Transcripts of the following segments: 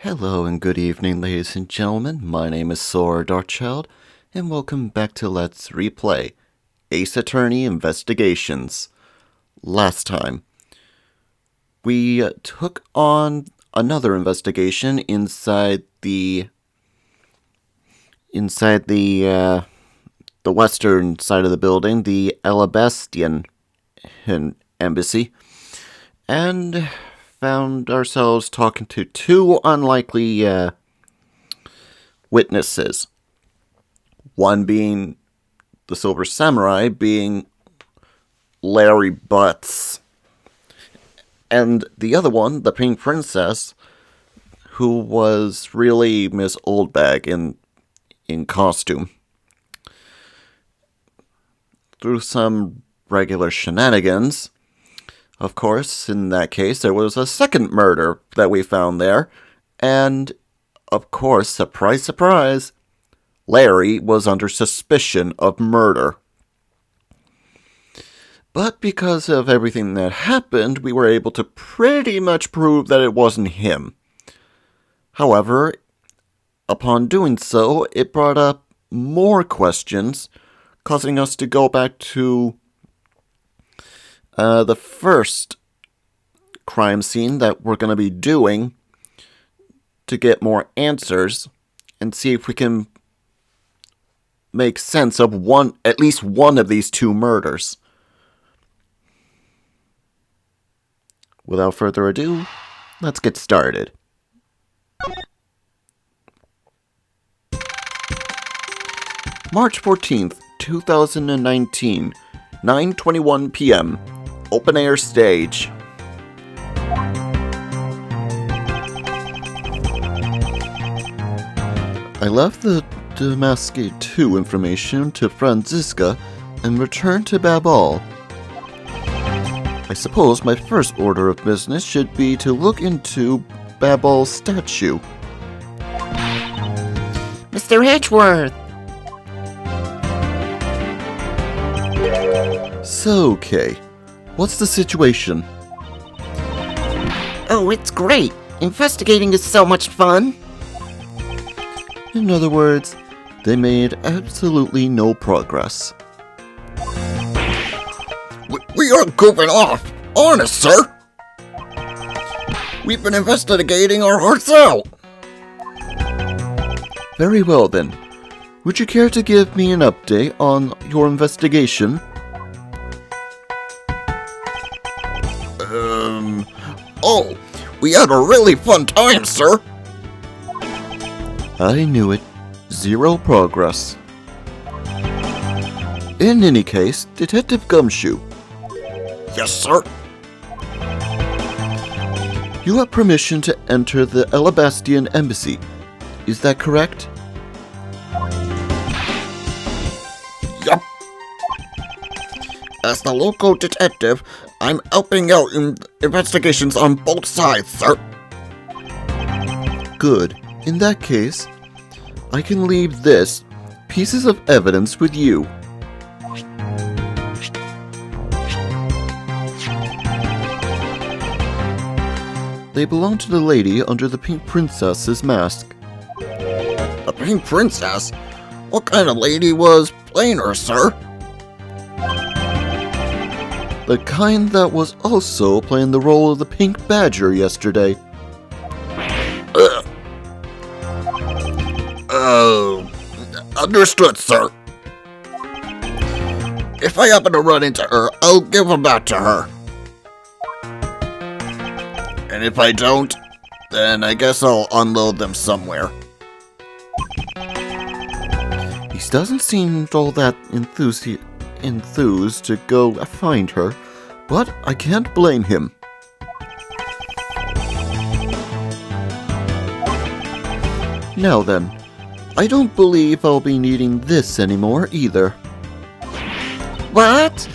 Hello and good evening, ladies and gentlemen. My name is Saur Darkchylde, and welcome back to Let's Replay Ace Attorney Investigations. Last time, we took on another investigation inside the western side of the building, the Alabastian embassy, and found ourselves talking to two unlikely witnesses. One being the Silver Samurai, being Larry Butts, and the other one, the Pink Princess, who was really Miss Oldbag in costume. Through some regular shenanigans, of course, in that case, there was a second murder that we found there, and, of course, surprise, surprise, Larry was under suspicion of murder. But because of everything that happened, we were able to pretty much prove that it wasn't him. However, upon doing so, it brought up more questions, causing us to go back to the first crime scene that we're going to be doing to get more answers and see if we can make sense of at least one of these two murders. Without further ado, let's get started. March 14th, 2019, 9:21 p.m. Open air stage. I left the Damascus 2 information to Franziska and returned to Babal. I suppose my first order of business should be to look into Babal's statue. Mr. Hedgeworth! So, Kay, what's the situation? Oh, it's great! Investigating is so much fun! In other words, they made absolutely no progress. We are goofing off! Honest, sir! We've been investigating our hearts out! Very well then. Would you care to give me an update on your investigation? Oh, we had a really fun time, sir! I knew it. Zero progress. In any case, Detective Gumshoe. Yes, sir? You have permission to enter the Alabastian embassy. Is that correct? Yup. As the local detective, I'm helping out in investigations on both sides, sir. Good. In that case, I can leave this pieces of evidence with you. They belong to the lady under the Pink Princess's mask. The Pink Princess? What kind of lady was playing her, sir? The kind that was also playing the role of the Pink Badger yesterday. Understood, sir. If I happen to run into her, I'll give them back to her. And if I don't, then I guess I'll unload them somewhere. He doesn't seem all that enthused to go find her, but I can't blame him. Now then, I don't believe I'll be needing this anymore either. What?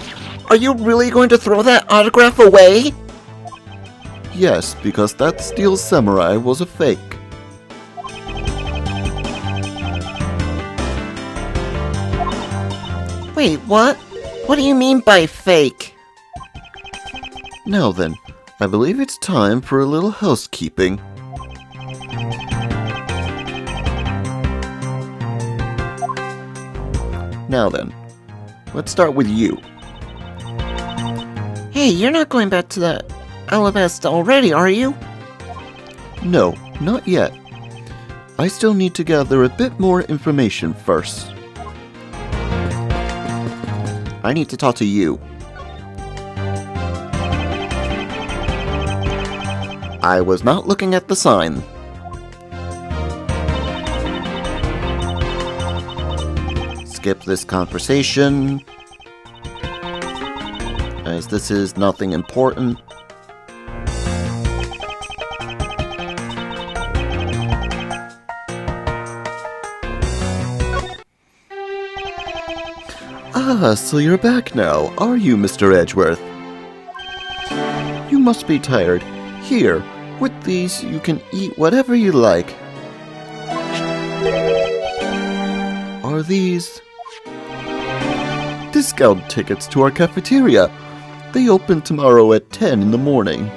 Are you really going to throw that autograph away? Yes, because that steel samurai was a fake. Wait, what? What do you mean by fake? Now then, I believe it's time for a little housekeeping. Now then, let's start with you. Hey, you're not going back to the Alabasta already, are you? No, not yet. I still need to gather a bit more information first. I need to talk to you. I was not looking at the sign. Skip this conversation, as this is nothing important. Ah, so you're back now, are you, Mr. Edgeworth? You must be tired. Here, with these, you can eat whatever you like. Are these discount tickets to our cafeteria? They open tomorrow at 10 in the morning.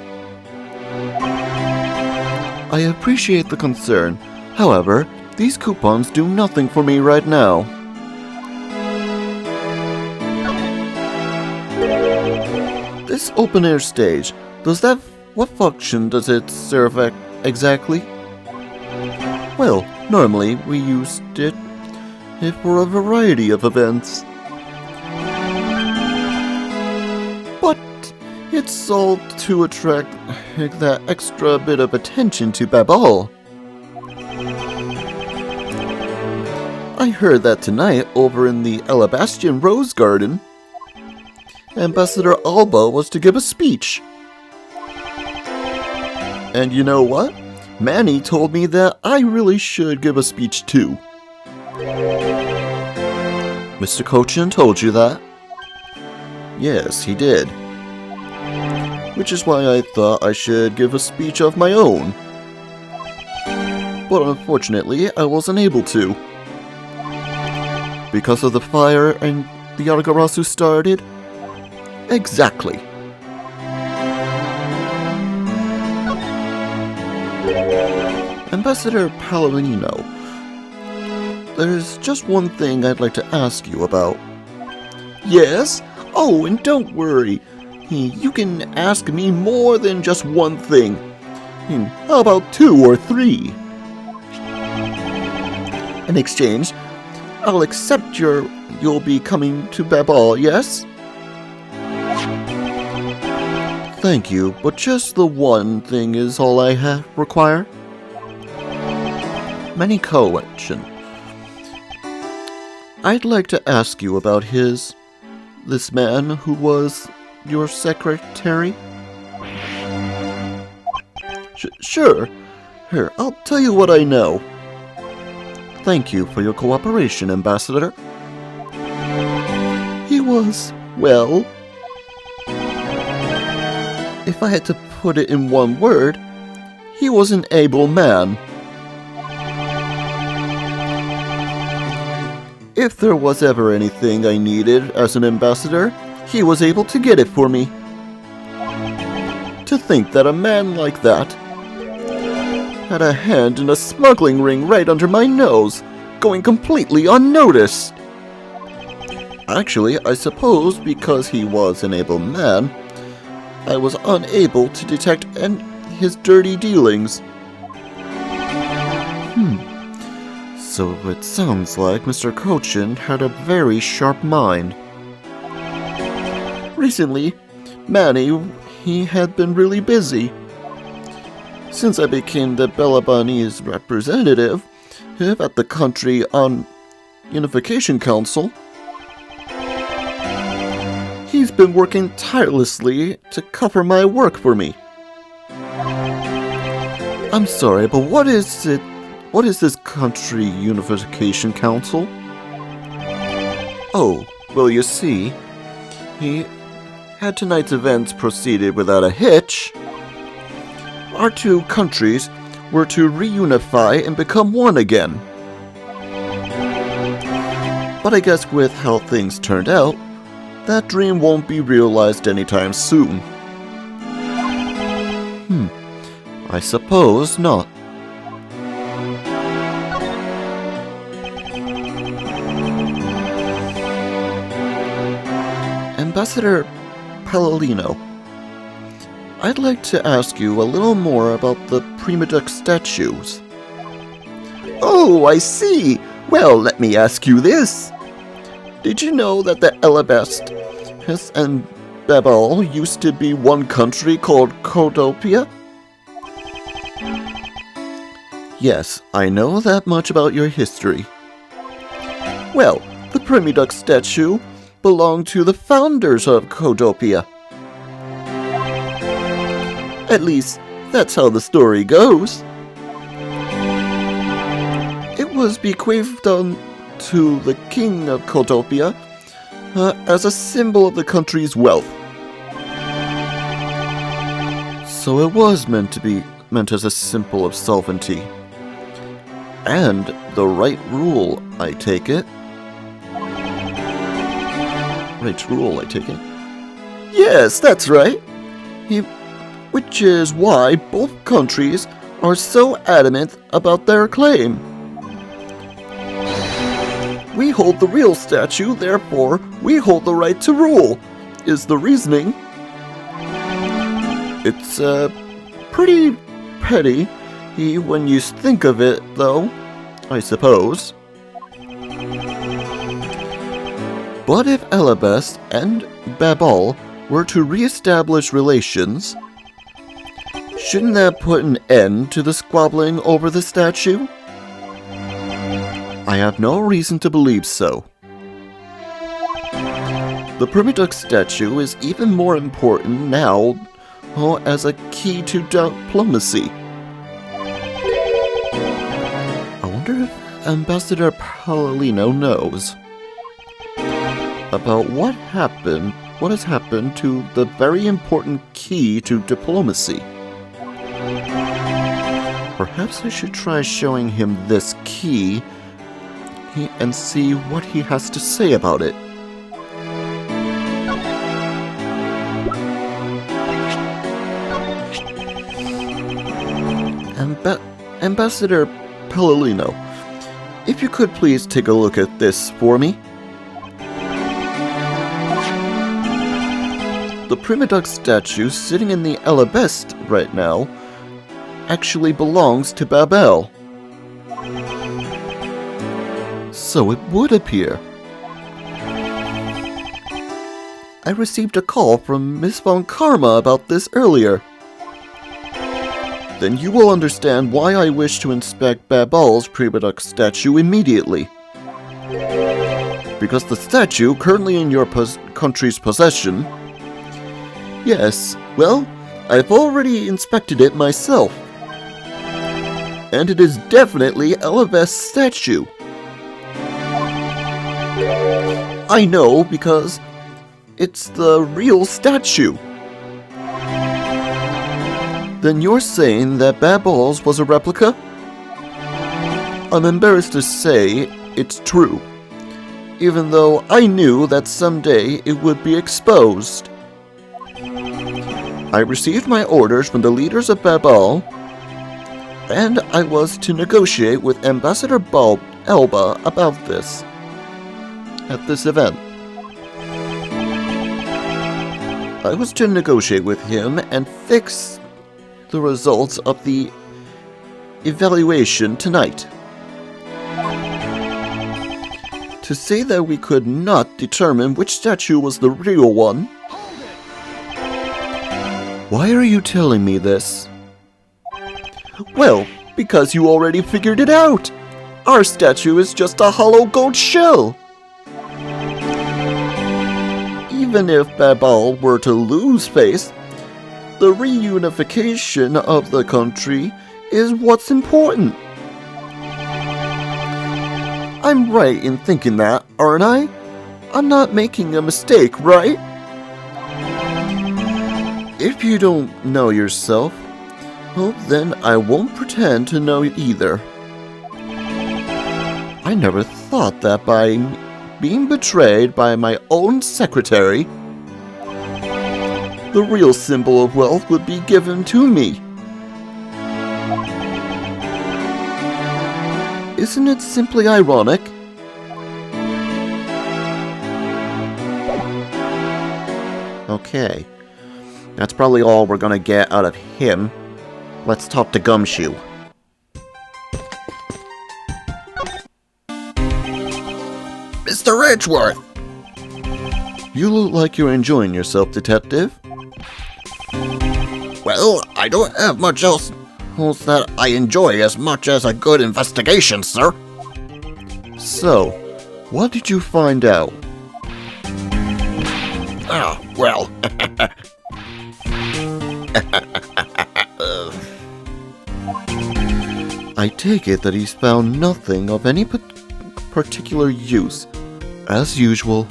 I appreciate the concern. However, these coupons do nothing for me right now. This open-air stage, what function does it serve exactly? Well, normally we used it for a variety of events. But it's all to attract that extra bit of attention to Babal. I heard that tonight over in the Alabastian Rose Garden, Ambassador Alba was to give a speech. And you know what? Manny told me that I really should give a speech too. Mr. Cochin told you that? Yes, he did. Which is why I thought I should give a speech of my own. But unfortunately, I wasn't able to. Because of the fire and the Argarasu started? Exactly. Ambassador Palomino, there's just one thing I'd like to ask you about. Yes? Oh, and don't worry. You can ask me more than just one thing. How about 2 or 3? In exchange, I'll accept you'll be coming to Babal, yes? Thank you, but just the one thing is all I require. Many Coaction. I'd like to ask you about this man who was your secretary. Sure. Here, I'll tell you what I know. Thank you for your cooperation, Ambassador. He was, well, if I had to put it in one word, he was an able man. If there was ever anything I needed as an ambassador, he was able to get it for me. To think that a man like that had a hand in a smuggling ring right under my nose, going completely unnoticed. Actually, I suppose because he was an able man, I was unable to detect his dirty dealings. So it sounds like Mr. Cochin had a very sharp mind. Recently, Manny, he had been really busy. Since I became the Belabanese representative at the Country Unification Council, he's been working tirelessly to cover my work for me. I'm sorry, but what is it? What is this Country Unification Council? Oh, well, you see, had tonight's events proceeded without a hitch, our two countries were to reunify and become one again. But I guess with how things turned out, that dream won't be realized anytime soon. I suppose not. Ambassador Palladino, I'd like to ask you a little more about the Primaduck statues. Oh, I see. Well, let me ask you this. Did you know that the Alabastes and Babel used to be one country called Codopia? Yes, I know that much about your history. Well, the Primaduck statue belonged to the founders of Codopia. At least, that's how the story goes. It was bequeathed to the king of Codopia as a symbol of the country's wealth. So it was meant as a symbol of sovereignty. And the right rule, I take it. Right rule, I take it. Yes, that's right. Which is why both countries are so adamant about their claim. We hold the real statue, therefore we hold the right to rule, is the reasoning. It's pretty petty when you think of it, though, I suppose. But if Alabast and Babal were to re-establish relations, shouldn't that put an end to the squabbling over the statue? I have no reason to believe so. The Primaduck statue is even more important now as a key to diplomacy. I wonder if Ambassador Palladino knows about what has happened to the very important key to diplomacy. Perhaps I should try showing him this key and see what he has to say about it. Ambassador Palladino, if you could please take a look at this for me. The Primaduck statue sitting in the Alabast right now actually belongs to Babel. So it would appear. I received a call from Miss Von Karma about this earlier. Then you will understand why I wish to inspect Babal's Primaduck statue immediately. Because the statue currently in your country's possession... Yes, well, I've already inspected it myself. And it is definitely Alabast's statue. I know because it's the real statue. Then you're saying that Babal's was a replica? I'm embarrassed to say it's true, even though I knew that someday it would be exposed. I received my orders from the leaders of Babal, and I was to negotiate with Ambassador Elba about this at this event. I was to negotiate with him and fix the results of the evaluation tonight. To say that we could not determine which statue was the real one. Why are you telling me this? Well, because you already figured it out. Our statue is just a hollow gold shell. Even if Babal were to lose face, the reunification of the country is what's important. I'm right in thinking that, aren't I? I'm not making a mistake, right? If you don't know yourself, well, then I won't pretend to know either. I never thought that by being betrayed by my own secretary, the real symbol of wealth would be given to me. Isn't it simply ironic? Okay. That's probably all we're gonna get out of him. Let's talk to Gumshoe. Mr. Edgeworth! You look like you're enjoying yourself, Detective. Well, I don't have much else that I enjoy as much as a good investigation, sir. So, what did you find out? Ah, well. I take it that he's found nothing of any particular use, as usual.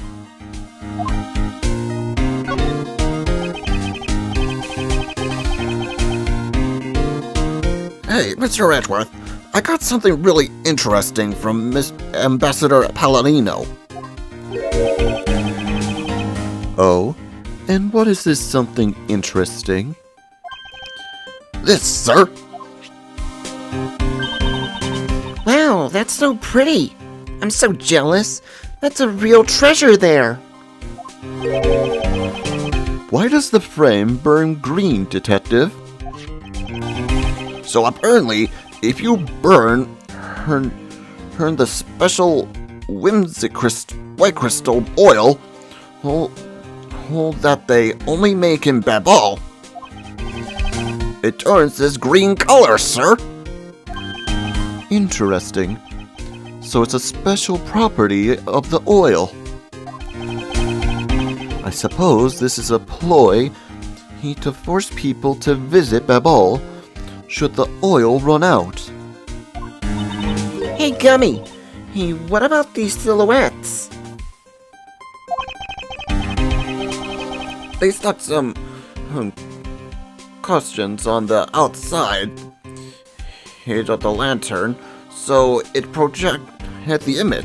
Hey, Mr. Edgeworth, I got something really interesting from Miss Ambassador Palladino. Oh? And what is this something interesting? This, sir. Wow, that's so pretty. I'm so jealous. That's a real treasure there. Why does the frame burn green, Detective? So apparently, if you burn the special white crystal oil, that they only make in Babel, it turns this green color, sir. Interesting. So it's a special property of the oil. I suppose this is a ploy to force people to visit Babel should the oil run out. Hey, Gummy. Hey, what about these silhouettes? They stuck some questions on the outside of the lantern, so it projected the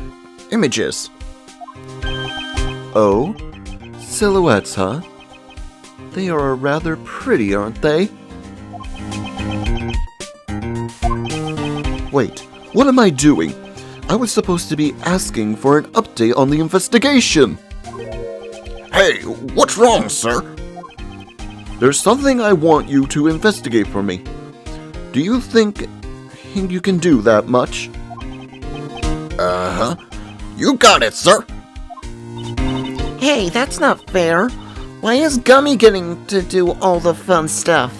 images. Oh? Silhouettes, huh? They are rather pretty, aren't they? Wait, what am I doing? I was supposed to be asking for an update on the investigation. Hey, what's wrong, sir? There's something I want you to investigate for me. Do you think you can do that much? Uh-huh. You got it, sir. Hey, that's not fair. Why is Gummy getting to do all the fun stuff?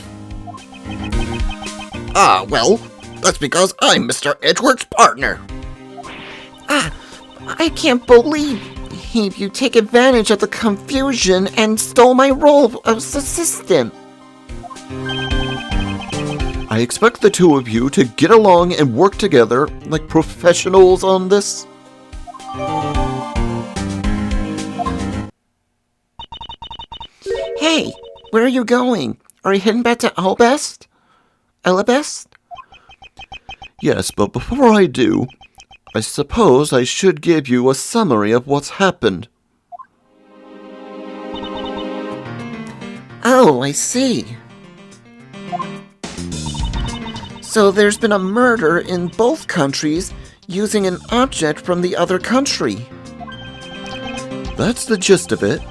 Ah, well, that's because I'm Mr. Edgeworth's partner. I can't believe you take advantage of the confusion and stole my role as assistant. I expect the two of you to get along and work together like professionals on this. Hey, where are you going? Are you heading back to Elabest? Yes, but before I do, I suppose I should give you a summary of what's happened. Oh, I see. So there's been a murder in both countries using an object from the other country. That's the gist of it.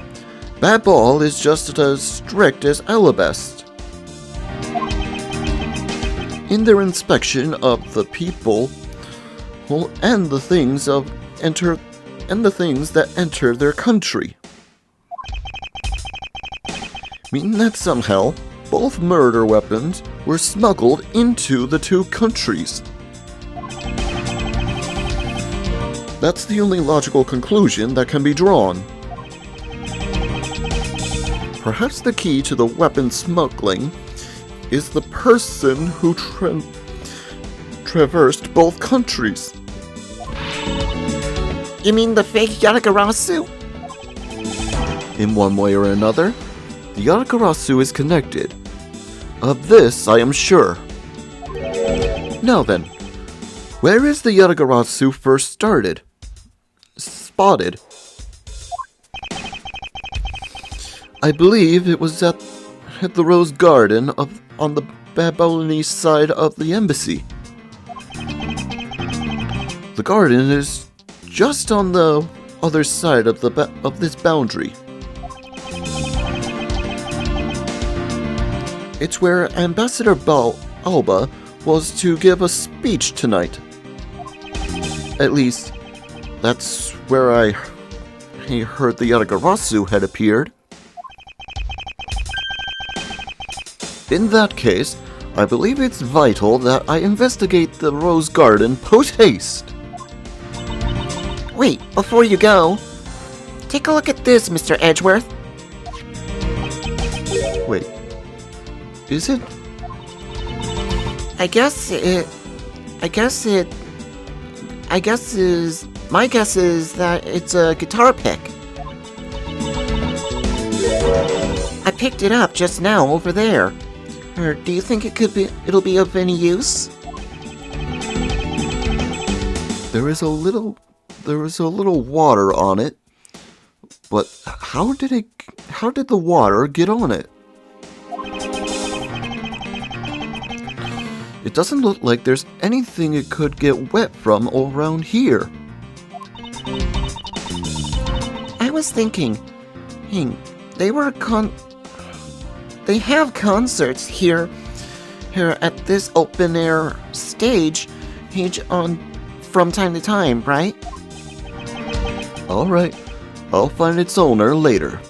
Babel is just as strict as Elabest. In their inspection of the people and the things that enter their country. Meaning that somehow both murder weapons were smuggled into the two countries. That's the only logical conclusion that can be drawn. Perhaps the key to the weapon smuggling is the person who traversed both countries. You mean the fake Yatagarasu? In one way or another, the Yatagarasu is connected. Of this I am sure. Now then, where is the Yatagarasu first spotted? I believe it was at the Rose Garden on the Babylonese side of the embassy. The garden is just on the other side of this boundary. It's where Ambassador Alba was to give a speech tonight. At least, that's where I heard the Yatagarasu had appeared. In that case, I believe it's vital that I investigate the Rose Garden post-haste. Wait, before you go, take a look at this, Mr. Edgeworth. Wait, is it? My guess is that it's a guitar pick. I picked it up just now over there. Or do you think it'll be of any use? There is a little water on it, but how did the water get on it? It doesn't look like there's anything it could get wet from around here. I was thinking, they have concerts here at this open air stage from time to time, right? Alright, I'll find its owner later.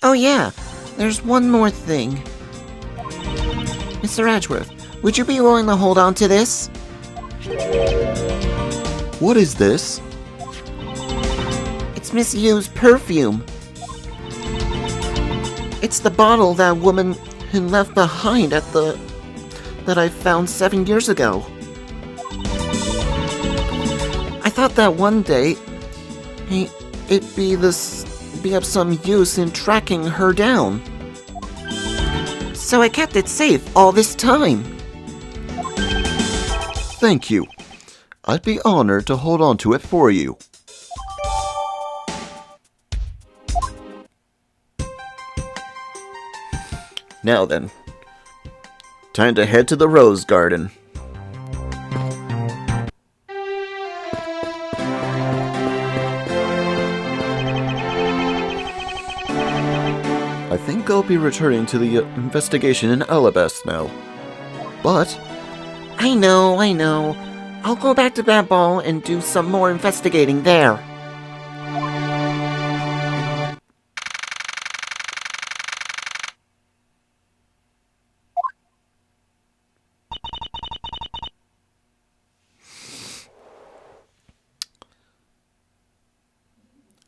Oh yeah, there's one more thing. Mr. Edgeworth, would you be willing to hold on to this? What is this? It's misused perfume. It's the bottle that woman had left behind that I found 7 years ago. I thought that one day it'd be of some use in tracking her down. So I kept it safe all this time. Thank you. I'd be honored to hold on to it for you. Now then, time to head to the Rose Garden. I think I'll be returning to the investigation in Alabast now. But I know. I'll go back to Babel and do some more investigating there.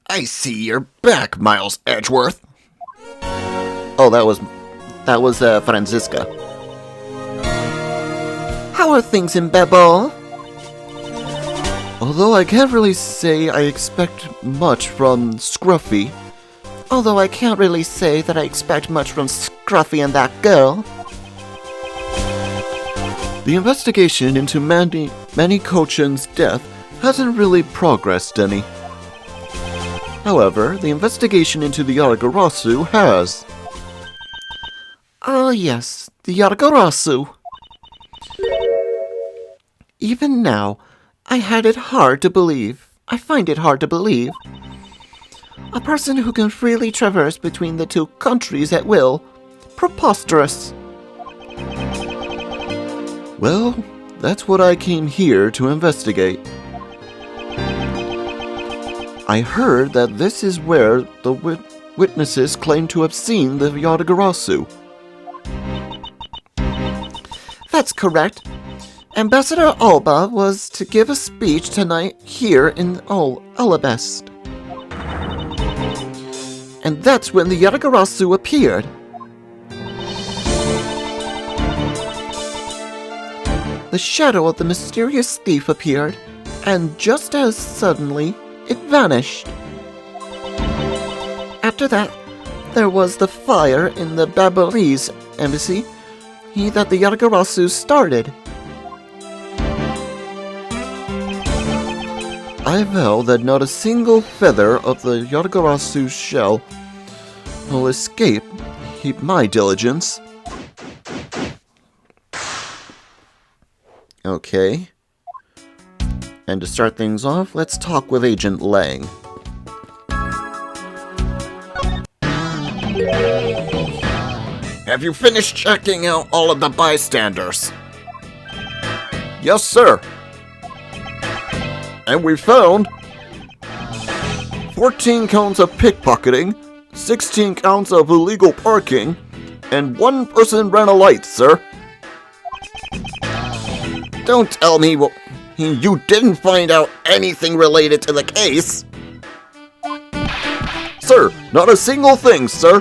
I see you're back, Miles Edgeworth. oh, that was Franziska. How are things in Babel? Although I can't really say I expect much from Scruffy. Although I can't really say that I expect much from Scruffy and that girl. The investigation into Manny Kochan's death hasn't really progressed any. However, the investigation into the Yatagarasu has. Oh yes, the Yatagarasu. Even now, I find it hard to believe. A person who can freely traverse between the two countries at will. Preposterous. Well, that's what I came here to investigate. I heard that this is where the witnesses claim to have seen the Yatagarasu. That's correct. Ambassador Alba was to give a speech tonight here in Alabast. And that's when the Yatagarasu appeared. The shadow of the mysterious thief appeared, and just as suddenly, it vanished. After that, there was the fire in the Babelese embassy that the Yatagarasu started. I vow that not a single feather of the Yatagarasu's shell will escape my diligence. Okay. And to start things off, let's talk with Agent Lang. have you finished checking out all of the bystanders? Yes, sir. And we found 14 counts of pickpocketing, 16 counts of illegal parking, and 1 person ran a light, sir. Don't tell me you didn't find out anything related to the case. Sir, not a single thing, sir.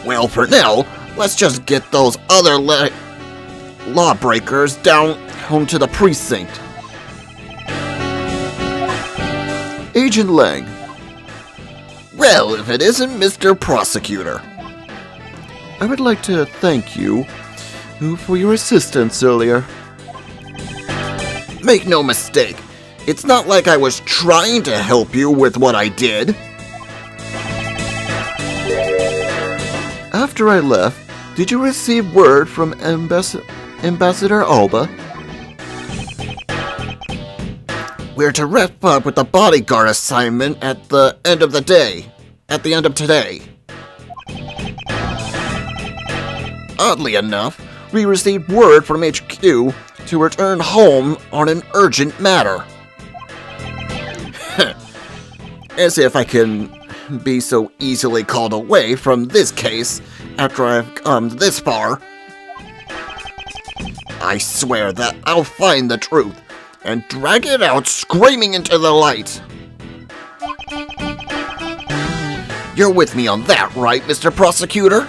Well, for now, let's just get those other lawbreakers down home to the precinct. Agent Lang. Well, if it isn't Mr. Prosecutor. I would like to thank you for your assistance earlier. Make no mistake, it's not like I was trying to help you with what I did. After I left, did you receive word from Ambassador Alba? We're to wrap up with the bodyguard assignment at the end of the day. At the end of today. Oddly enough, we received word from HQ to return home on an urgent matter. As if I can be so easily called away from this case after I've come this far. I swear that I'll find the truth and drag it out screaming into the light. You're with me on that, right, Mr. Prosecutor?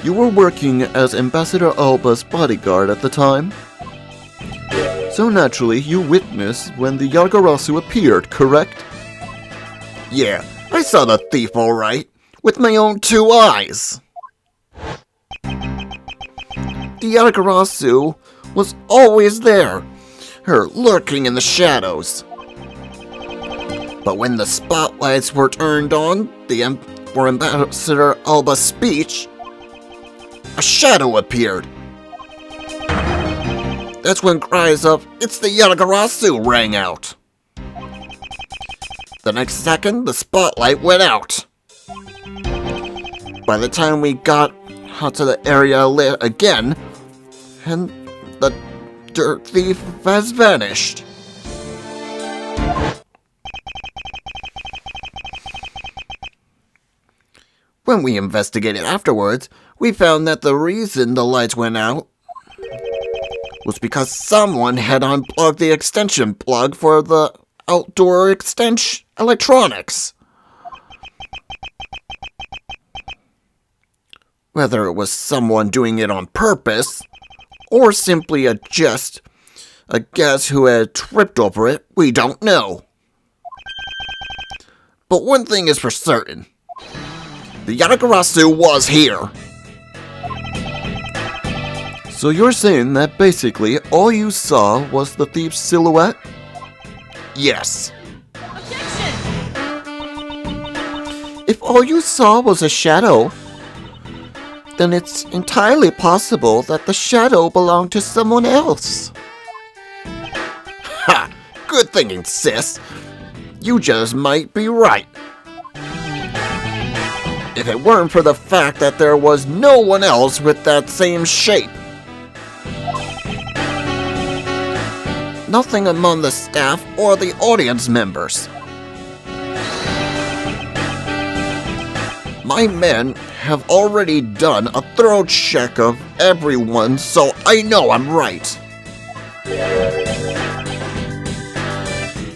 You were working as Ambassador Alba's bodyguard at the time? So naturally, you witnessed when the Yagarasu appeared, correct? Yeah, I saw the thief all right, with my own 2 eyes. The Yagarasu was always there, her lurking in the shadows. But when the spotlights were turned on for Ambassador Alba's speech, a shadow appeared. That's when cries of, "It's the Yagarasu" rang out. The next second, the spotlight went out. By the time we got to the area lit again, and the dirt thief has vanished. When we investigated afterwards, we found that the reason the lights went out was because someone had unplugged the extension plug for the outdoor extension electronics. Whether it was someone doing it on purpose, or simply a guest who had tripped over it, we don't know. But one thing is for certain. The Yagarasu was here. So you're saying that basically all you saw was the thief's silhouette? Yes. If all you saw was a shadow, then it's entirely possible that the shadow belonged to someone else. Ha! Good thinking, sis. You just might be right. If it weren't for the fact that there was no one else with that same shape. Nothing among the staff or the audience members. My men have already done a thorough check of everyone, so I know I'm right.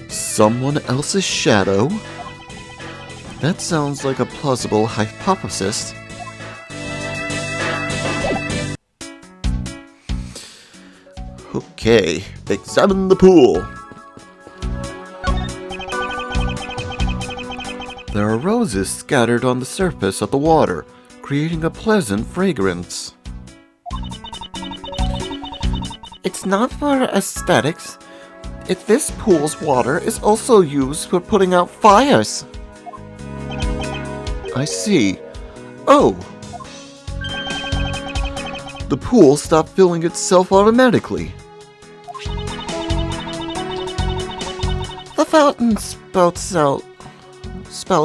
Someone else's shadow? That sounds like a plausible hypothesis. Okay, examine the pool. There are roses scattered on the surface of the water, creating a pleasant fragrance. It's not for aesthetics. If this pool's water is also used for putting out fires. I see. Oh! The pool stopped filling itself automatically. fountain spouts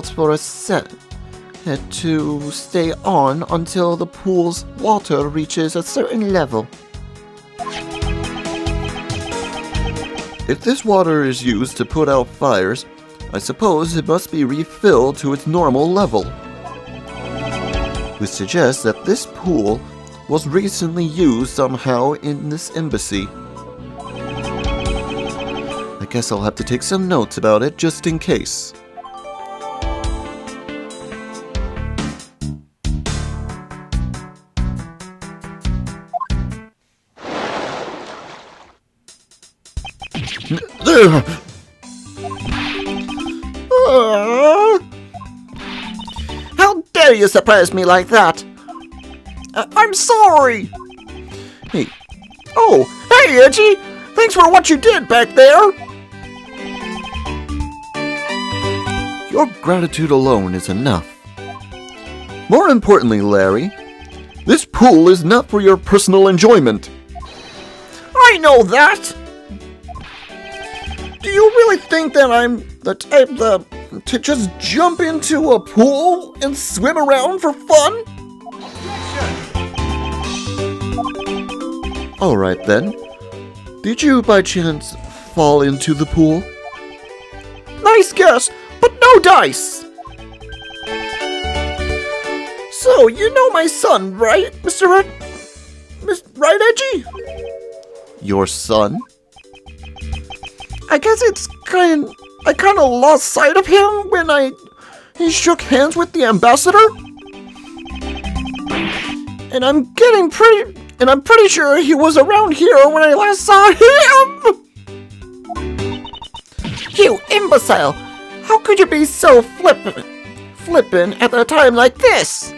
for a set to stay on until the pool's water reaches a certain level. If this water is used to put out fires, I suppose it must be refilled to its normal level. Which suggests that this pool was recently used somehow in this embassy. I guess I'll have to take some notes about it just in case. How dare you surprise me like that? I'm sorry! Hey, Oh, hey, Edgy! Thanks for what you did back there! your gratitude alone is enough. More importantly, Larry, this pool is not for your personal enjoyment. I know that! Do you really think that I'm the type to just jump into a pool and swim around for fun? Alright then. Did you by chance fall into the pool? Nice guess, but no dice! So, you know my son, right, Mr. Right, Edgy? Your son? I guess I kind of lost sight of him when he shook hands with the ambassador. And I'm pretty sure he was around here when I last saw him. You imbecile! How could you be so flippant at a time like this?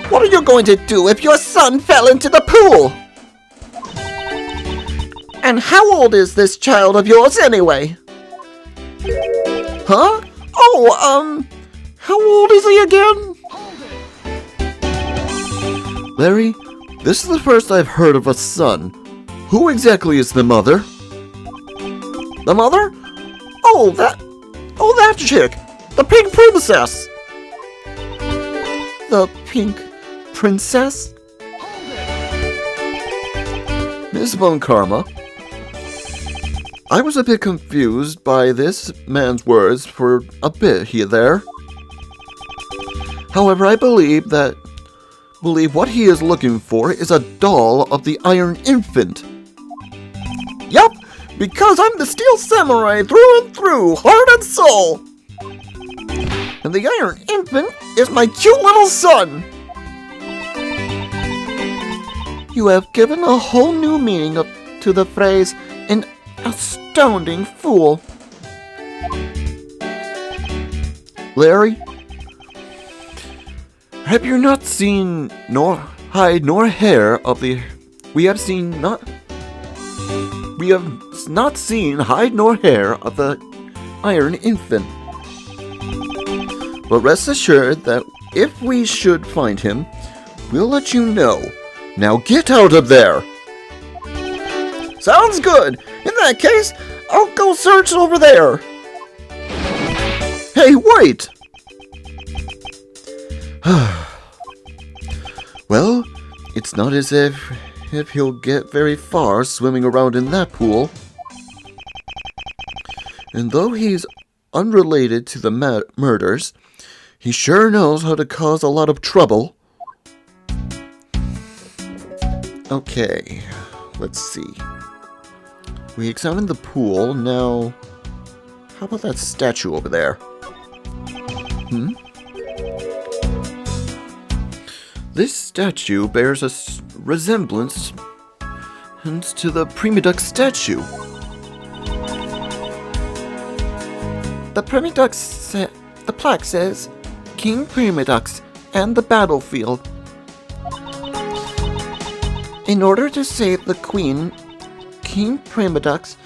What are you going to do if your son fell into the pool? And how old is this child of yours anyway? Huh? Oh, how old is he again? Larry, this is the first I've heard of a son. Who exactly is the mother? The mother? Oh, that chick. The pink princess. The pink princess? Ms. Von Karma, I was a bit confused by this man's words for a bit here there. However, I believe what he is looking for is a doll of the Iron Infant. Yup, because I'm the Steel Samurai through and through, heart and soul. And the Iron Infant is my cute little son. You have given a whole new meaning to the phrase, an astounding fool. Larry, have you not seen nor hide nor hair of the... We have not seen hide nor hair of the Iron Infant. But rest assured that if we should find him, we'll let you know. Now get out of there! Sounds good. In that case, I'll go search over there. Hey, wait! Well, it's not as if he'll get very far swimming around in that pool. And though he's unrelated to the murders, he sure knows how to cause a lot of trouble. Okay, let's see. We examined the pool, now... How about that statue over there? This statue bears a resemblance to the Primidux statue. The plaque says, King Primidux and the battlefield. In order to save the queen, King Primidux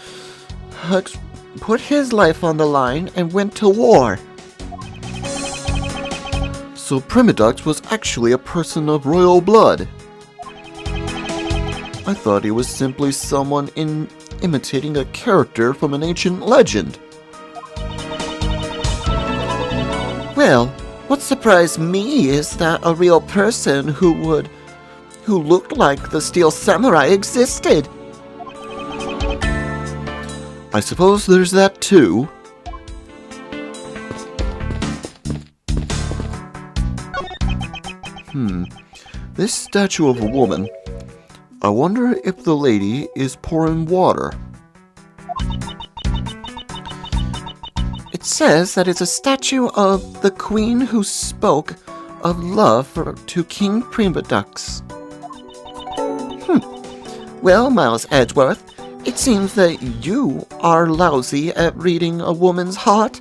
put his life on the line and went to war. So Primidux was actually a person of royal blood. I thought he was simply someone imitating a character from an ancient legend. Well, what surprised me is that a real person who looked like the Steel Samurai existed. I suppose there's that too. This statue of a woman. I wonder if the lady is pouring water. It says that it's a statue of the queen who spoke of love to King Primadux. Well, Miles Edgeworth, it seems that you are lousy at reading a woman's heart.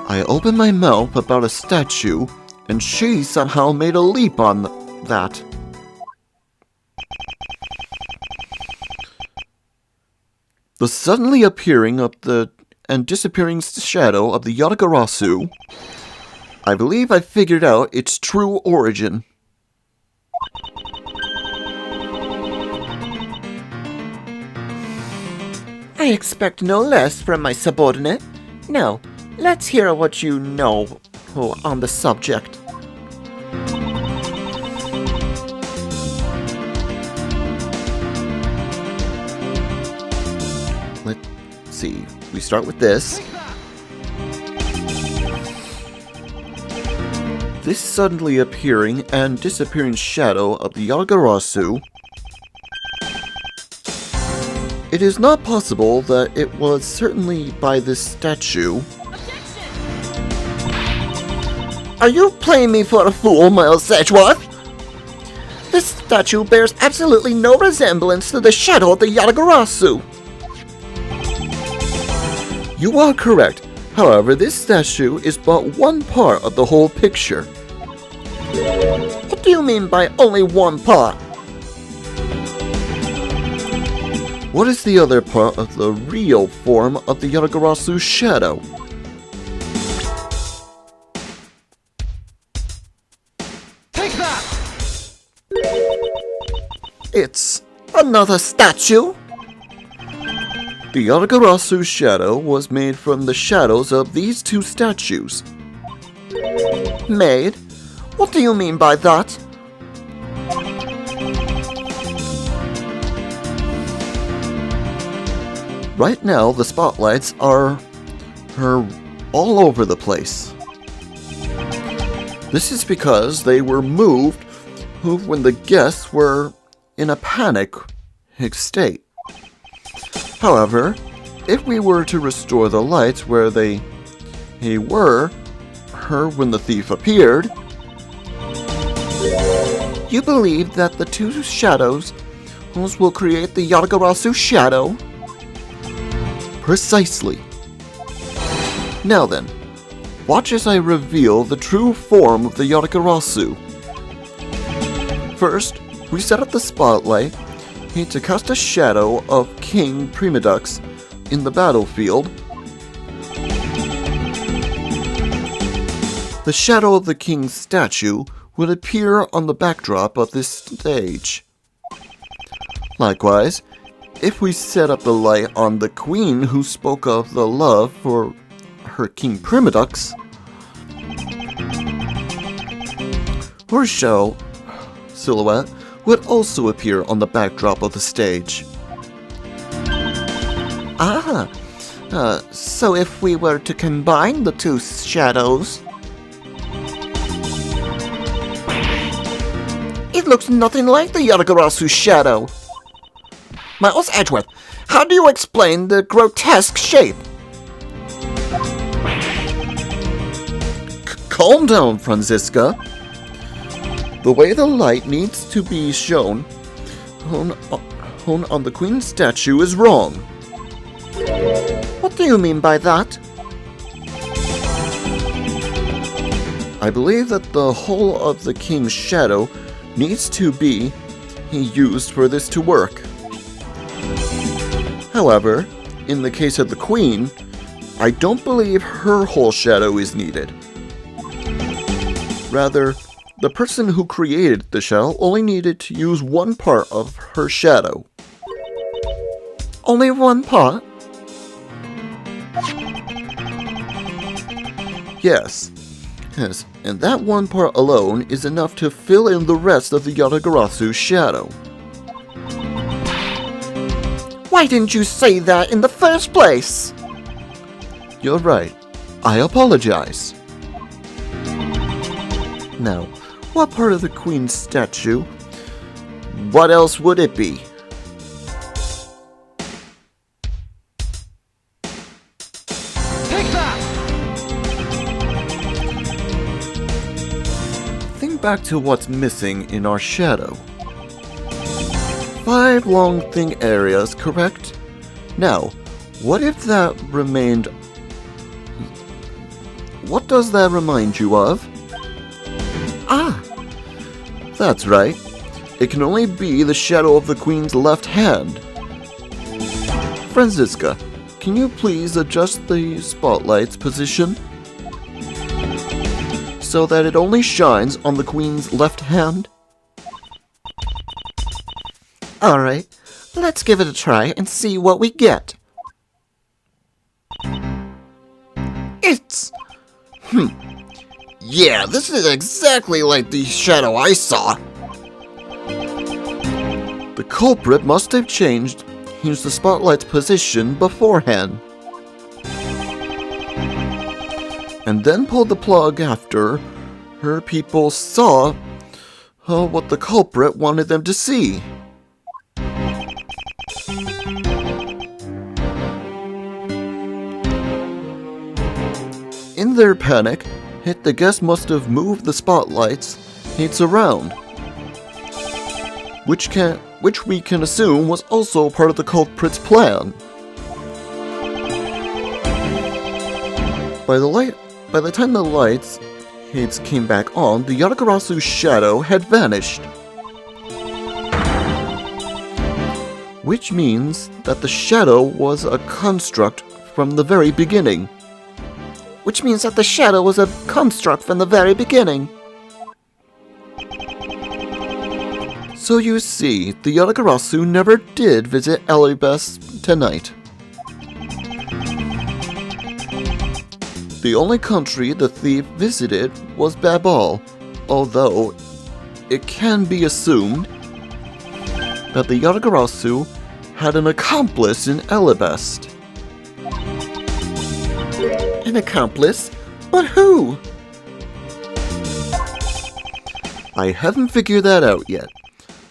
I opened my mouth about a statue, and she somehow made a leap on that. The suddenly appearing of and disappearing shadow of the Yatagarasu. I believe I figured out its true origin. I expect no less from my subordinate. Now, let's hear what you know on the subject. Let's see. We start with this. This suddenly appearing and disappearing shadow of the Yatagarasu. It is not possible that it was certainly by this statue. Are you playing me for a fool, Miles Edgeworth? This statue bears absolutely no resemblance to the shadow of the Yatagarasu. You are correct. However, this statue is but one part of the whole picture. What do you mean by only one part? What is the other part of the real form of the Yatagarasu shadow? Take that! It's another statue? The Yatagarasu shadow was made from the shadows of these two statues. Made? What do you mean by that? Right now, the spotlights are all over the place. This is because they were moved when the guests were in a panic state. However, if we were to restore the lights where they were when the thief appeared, You believe that the two shadows will create the Yatagarasu shadow? precisely. Now then, watch as I reveal the true form of the Yatagarasu. First, we set up the spotlight to cast a shadow of King Primadux in the battlefield. The shadow of the king's statue would appear on the backdrop of this stage. Likewise, if we set up the light on the queen who spoke of the love for her King Primadux, her shadow silhouette would also appear on the backdrop of the stage. So if we were to combine the two shadows, it looks nothing like the Yatagarasu shadow. Miles Edgeworth, how do you explain the grotesque shape? Calm down, Franziska. The way the light needs to be shown on the queen's statue is wrong. What do you mean by that? I believe that the whole of the king's shadow needs to be used for this to work. However, in the case of the queen, I don't believe her whole shadow is needed. Rather, the person who created the shadow only needed to use one part of her shadow. only one part? Yes, and that one part alone is enough to fill in the rest of the Yatagarasu shadow. Why didn't you say that in the first place? You're right. I apologize. Now, what part of the Queen's statue? What else would it be? Take that! Think back to what's missing in our shadow. 5 long thin areas, correct? Now, what if that remained... What does that remind you of? Ah, That's right. It can only be the shadow of the Queen's left hand. Franziska, can you please adjust the spotlight's position so that it only shines on the Queen's left hand? alright. Let's give it a try and see what we get. It's... Yeah, this is exactly like the shadow I saw. The culprit must have changed the spotlight's position beforehand, and then pulled the plug after her people saw what the culprit wanted them to see. In their panic, the guests must have moved the spotlights around, which we can assume was also part of the culprit's plan. By the time the lights came back on, the Yatagarasu's shadow had vanished, which means that the shadow was a construct from the very beginning. Which means that the shadow was a construct from the very beginning. So you see, the Yatagarasu never did visit Erebus tonight. The only country the thief visited was Babal, although it can be assumed that the Yatagarasu had an accomplice in Elebest. An accomplice? But who? I haven't figured that out yet,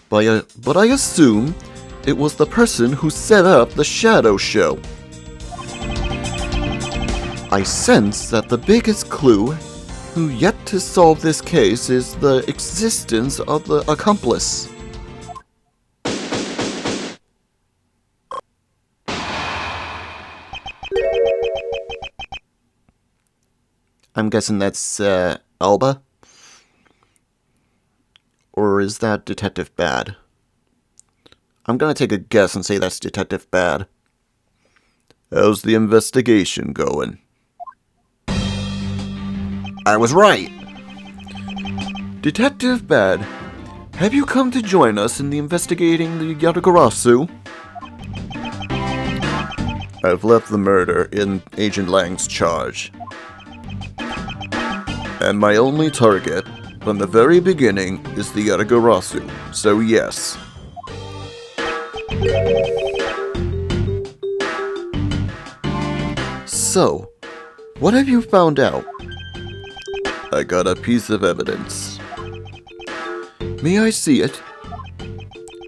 but I assume it was the person who set up the shadow show. I sense that the biggest clue who yet to solve this case is the existence of the accomplice. I'm guessing that's Alba? Or is that Detective Bad? I'm gonna take a guess and say that's Detective Bad. How's the investigation going? I was right. Detective Bad, have you come to join us in the investigating the Yatagarasu? I've left the murder in Agent Lang's charge. And my only target, from the very beginning, is the Yatagarasu, so yes. So, what have you found out? I got a piece of evidence. May I see it?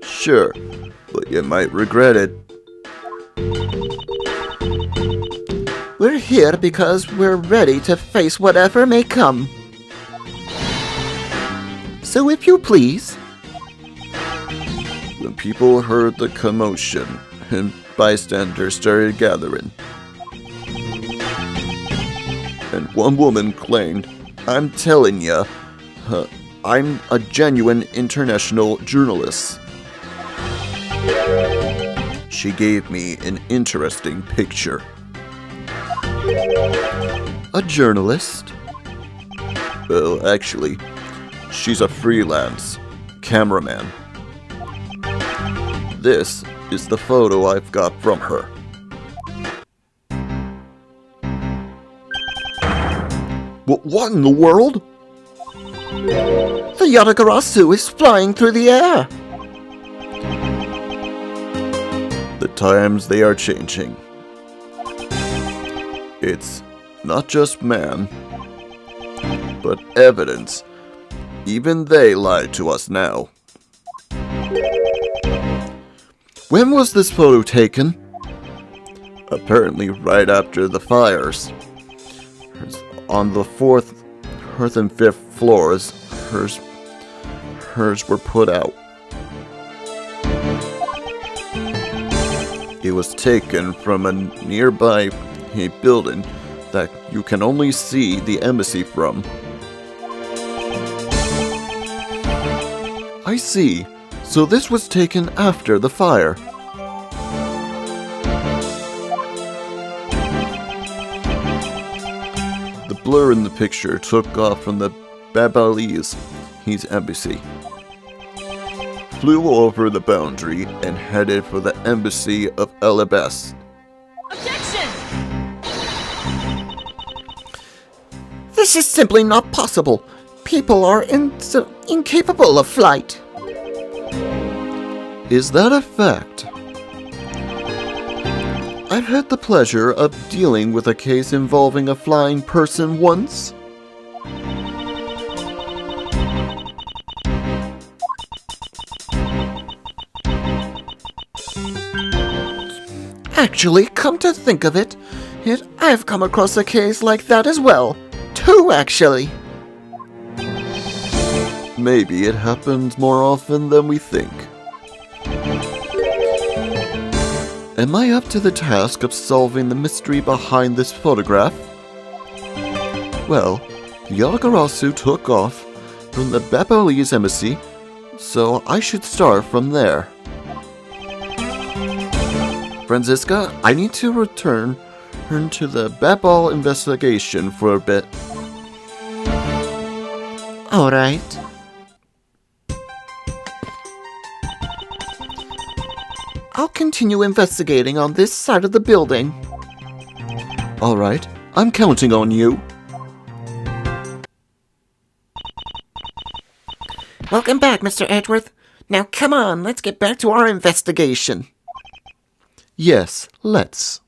Sure, but you might regret it. We're here because we're ready to face whatever may come. So if you please. When people heard the commotion and bystanders started gathering, and one woman claimed, "I'm telling ya, I'm a genuine international journalist." She gave me an interesting picture. A journalist? Well, actually, she's a freelance cameraman. This is the photo I've got from her. What in the world? The Yatagarasu is flying through the air. The times they are changing. It's not just man, but evidence. Even they lied to us now. When was this photo taken? Apparently right after the fires. On the 4th and 5th floors, hers were put out. It was taken from a nearby building that you can only see the embassy from. I see. So this was taken after the fire. The blur in the picture took off from the Babalese, his embassy, flew over the boundary and headed for the embassy of Elabest. Objection! This is simply not possible. People are incapable of flight. Is that a fact? I've had the pleasure of dealing with a case involving a flying person once. Actually, come to think of it, I've come across a case like that as well. Two, actually. Maybe it happens more often than we think. Am I up to the task of solving the mystery behind this photograph? Well, the Yatagarasu took off from the Babalese embassy, so I should start from there. Franziska, I need to return to the Babal investigation for a bit. Alright. I'll continue investigating on this side of the building. Alright, I'm counting on you. Welcome back, Mr. Edgeworth. Now come on, let's get back to our investigation. Yes, let's.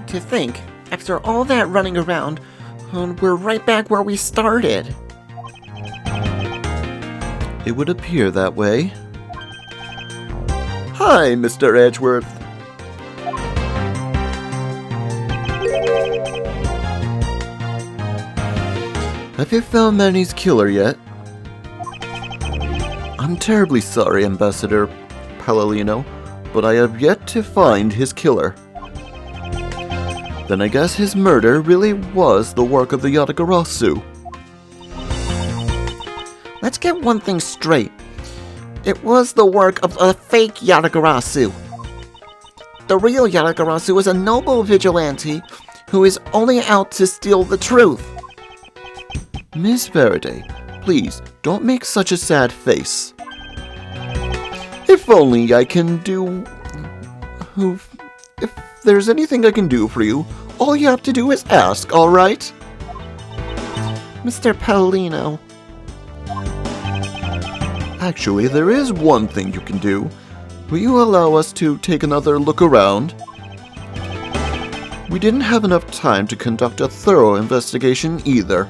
To think, after all that running around, we're right back where we started. It would appear that way. Hi, Mr. Edgeworth. Have you found Manny's killer yet? I'm terribly sorry, Ambassador Palladino, but I have yet to find his killer. Then I guess his murder really was the work of the Yatagarasu. Let's get one thing straight. It was the work of a fake Yatagarasu. The real Yatagarasu is a noble vigilante who is only out to steal the truth. Miss Faraday, please don't make such a sad face. If only I can do... If there's anything I can do for you, all you have to do is ask, alright? Mr. Paolino. Actually, there is one thing you can do. Will you allow us to take another look around? We didn't have enough time to conduct a thorough investigation either.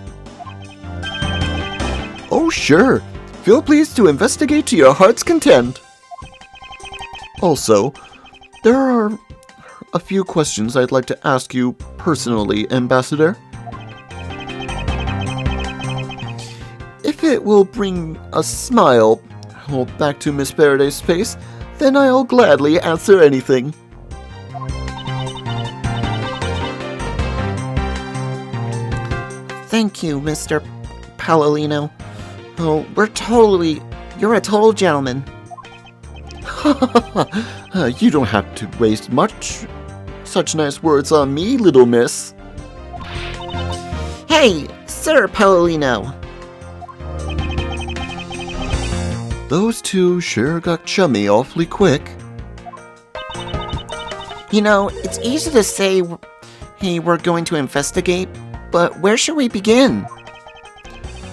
Oh, sure. Feel pleased to investigate to your heart's content. Also, there are a few questions I'd like to ask you personally, Ambassador. If it will bring a smile back to Miss Faraday's face, then I'll gladly answer anything. Thank you, Mr. Palolino. Oh, you're a total gentleman. You don't have to waste such nice words on me, little miss. Hey, Sir Palolino. Those two sure got chummy awfully quick. You know, it's easy to say, hey, we're going to investigate, but where should we begin?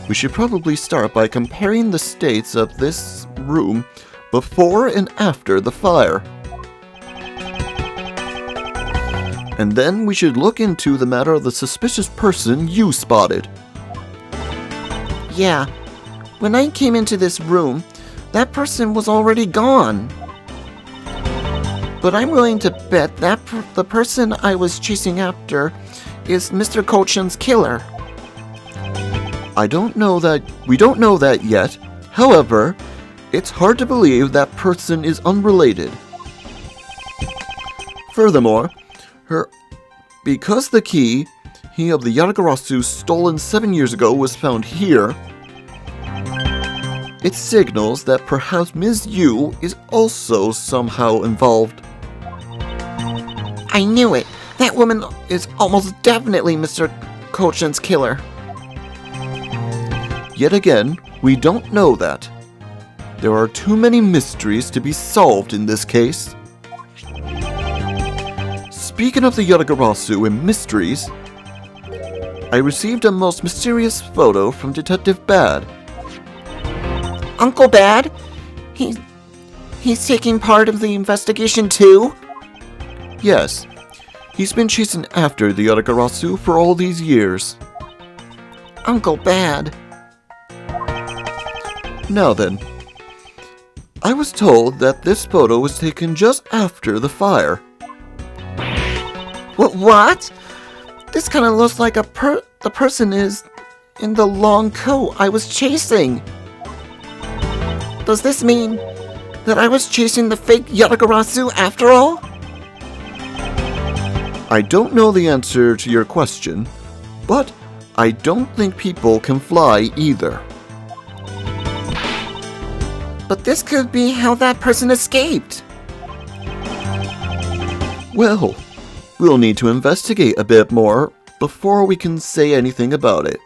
We should probably start by comparing the states of this room before and after the fire. And then we should look into the matter of the suspicious person you spotted. Yeah, when I came into this room, that person was already gone. But I'm willing to bet that the person I was chasing after is Mr. Colchin's killer. We don't know that yet. However, it's hard to believe that person is unrelated. Furthermore, because the key of the Yatagarasu stolen 7 years ago was found here, it signals that perhaps Ms. Yu is also somehow involved. I knew it. That woman is almost definitely Mr. Colchin's killer. Yet again, we don't know that. There are too many mysteries to be solved in this case. Speaking of the Yatagarasu and mysteries, I received a most mysterious photo from Detective Bad. Uncle Bad? He's taking part of the investigation too? Yes, he's been chasing after the Yatagarasu for all these years. Uncle Bad. Now then, I was told that this photo was taken just after the fire. What? This kind of looks like the person is in the long coat I was chasing. Does this mean that I was chasing the fake Yatagarasu after all? I don't know the answer to your question, but I don't think people can fly either. But this could be how that person escaped. Well, we'll need to investigate a bit more before we can say anything about it.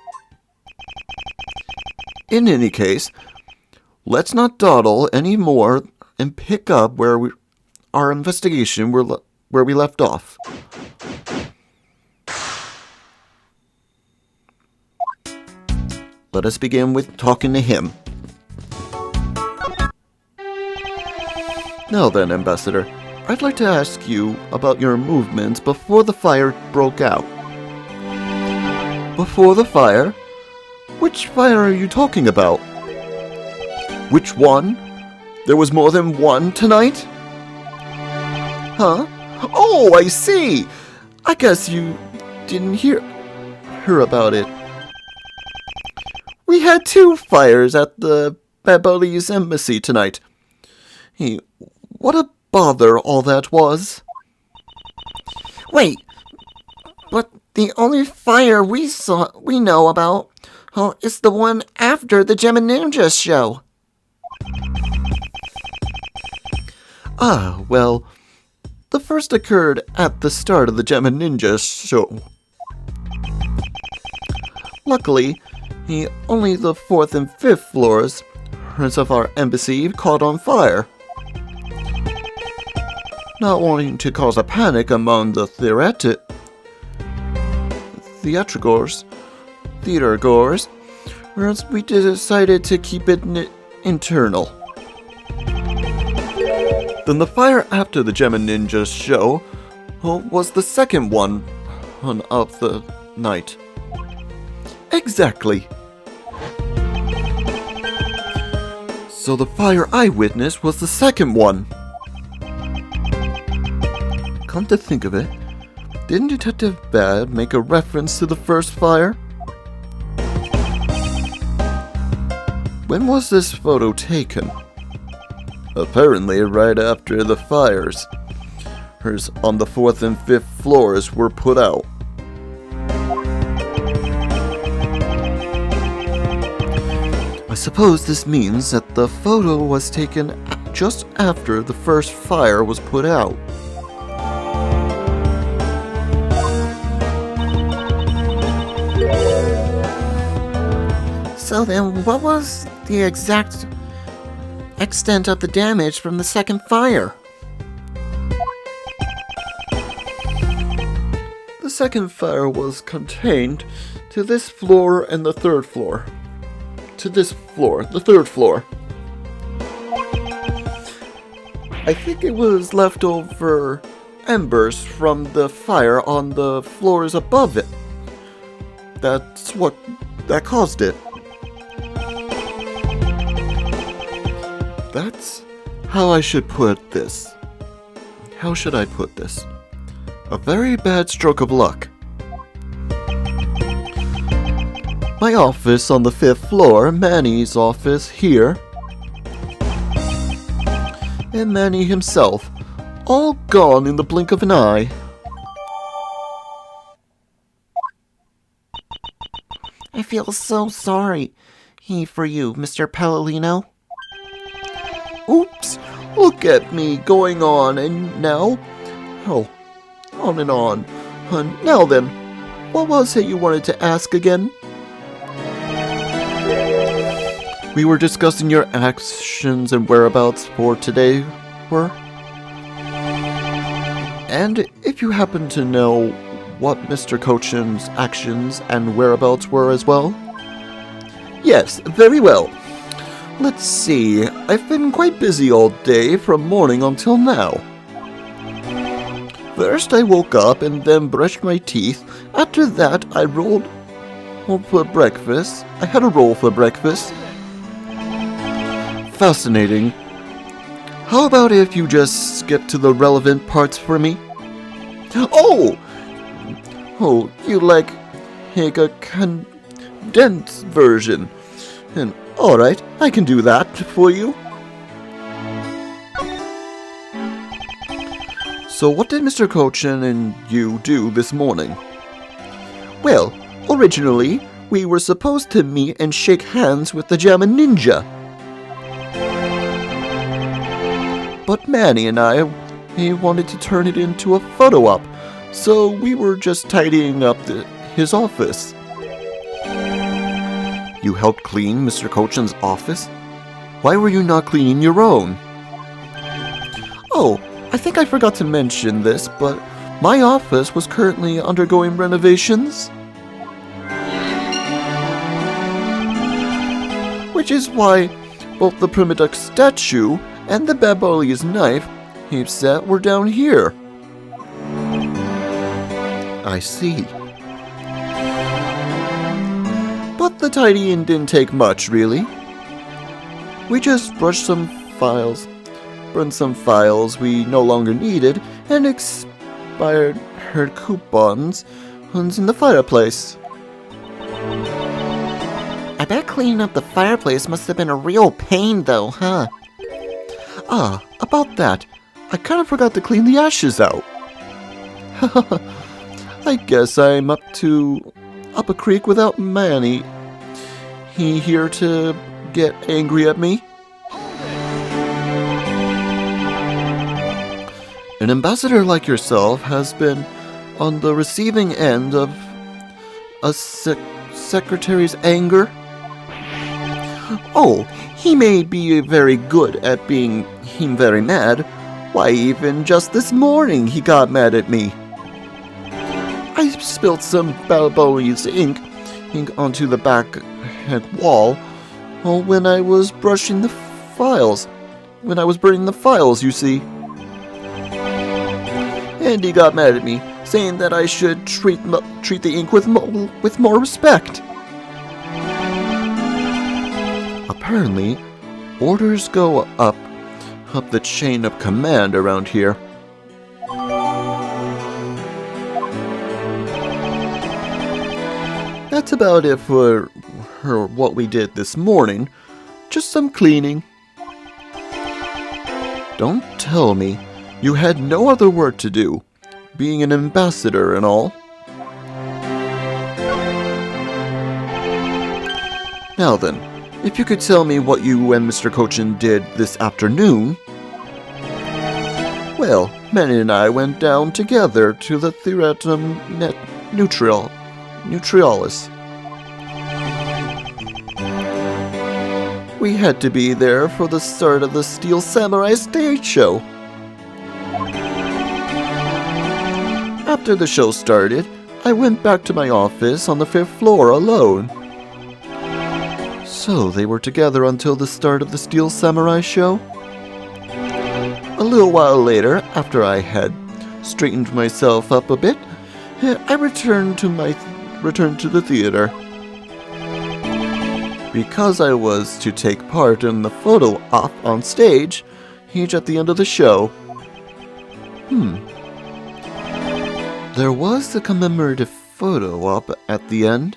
In any case, let's not dawdle any more and pick up where we left off. Let us begin with talking to him. Now then, Ambassador, I'd like to ask you about your movements before the fire broke out. Before the fire? Which fire are you talking about? Which one? There was more than one tonight? Huh? Oh, I see! I guess you didn't hear about it. We had 2 fires at the Babali's embassy tonight. Hey, what a bother all that was. Wait, but the only fire we know about is the one after the Gem and Ninja show. Ah, well, the first occurred at the start of the Gem and Ninja show. Luckily, only the 4th and 5th floors of our embassy caught on fire. Not wanting to cause a panic among the theater goers, we decided to keep it internal. Then the fire after the Gem and Ninja show was the second one of the night. Exactly. So the fire I witnessed was the second one. Come to think of it, didn't Detective Bad make a reference to the first fire? When was this photo taken? Apparently right after the fires. Hers on the 4th and 5th floors were put out. I suppose this means that the photo was taken just after the first fire was put out. So then, what was the exact extent of the damage from the second fire? The second fire was contained to this floor and the third floor. To this floor, the third floor. I think it was leftover embers from the fire on the floors above it. That's what that caused it. That's how I should put this. How should I put this? A very bad stroke of luck. My office on the 5th floor, Manny's office here, and Manny himself, all gone in the blink of an eye. I feel so sorry for you, Mr. Palladino. Oops, look at me going on and now. Oh, on and on. Now then, what was it you wanted to ask again? We were discussing your actions and whereabouts for today were. And if you happen to know what Mr. Cochin's actions and whereabouts were as well? Yes, very well. Let's see, I've been quite busy all day from morning until now. First I woke up and then brushed my teeth. After that I rolled for breakfast. I had a roll for breakfast. Fascinating. How about if you just skip to the relevant parts for me? Oh, you like a condensed version. And alright, I can do that for you. So what did Mr. Cochin and you do this morning? Well, originally, we were supposed to meet and shake hands with the German ninja. But Manny and he wanted to turn it into a photo op, so we were just tidying up his office. You helped clean Mr. Cochin's office? Why were you not cleaning your own? Oh, I think I forgot to mention this, but my office was currently undergoing renovations. Which is why both the Primiduck statue and the Baboli's knife heap set were down here. I see. But the tidying didn't take much, really. We just brushed some files, burned some files we no longer needed, and expired coupons in the fireplace. I bet cleaning up the fireplace must have been a real pain, though, huh? Ah, about that, I kind of forgot to clean the ashes out. I guess I'm up a creek without Manny. He here to get angry at me? An ambassador like yourself has been on the receiving end of a secretary's anger? Oh, he may be very good at being very mad. Why, even just this morning he got mad at me. I spilled some Balboa's ink onto the back wall when I was brushing the files. When I was burning the files, you see. And he got mad at me, saying that I should treat the ink with more respect. Apparently, orders go up the chain of command around here. That's about it for what we did this morning. Just some cleaning. Don't tell me you had no other work to do, being an ambassador and all. Now then, If you could tell me what you and Mr. Cochin did this afternoon. Well, Manny and I went down together to the Theatum Neutralis. We had to be there for the start of the Steel Samurai stage show. After the show started, I went back to my office on the 5th floor alone. So they were together until the start of the Steel Samurai show? A little while later, after I had straightened myself up a bit, I returned to the theater. Because I was to take part in the photo op on stage, each at the end of the show. There was a commemorative photo op at the end.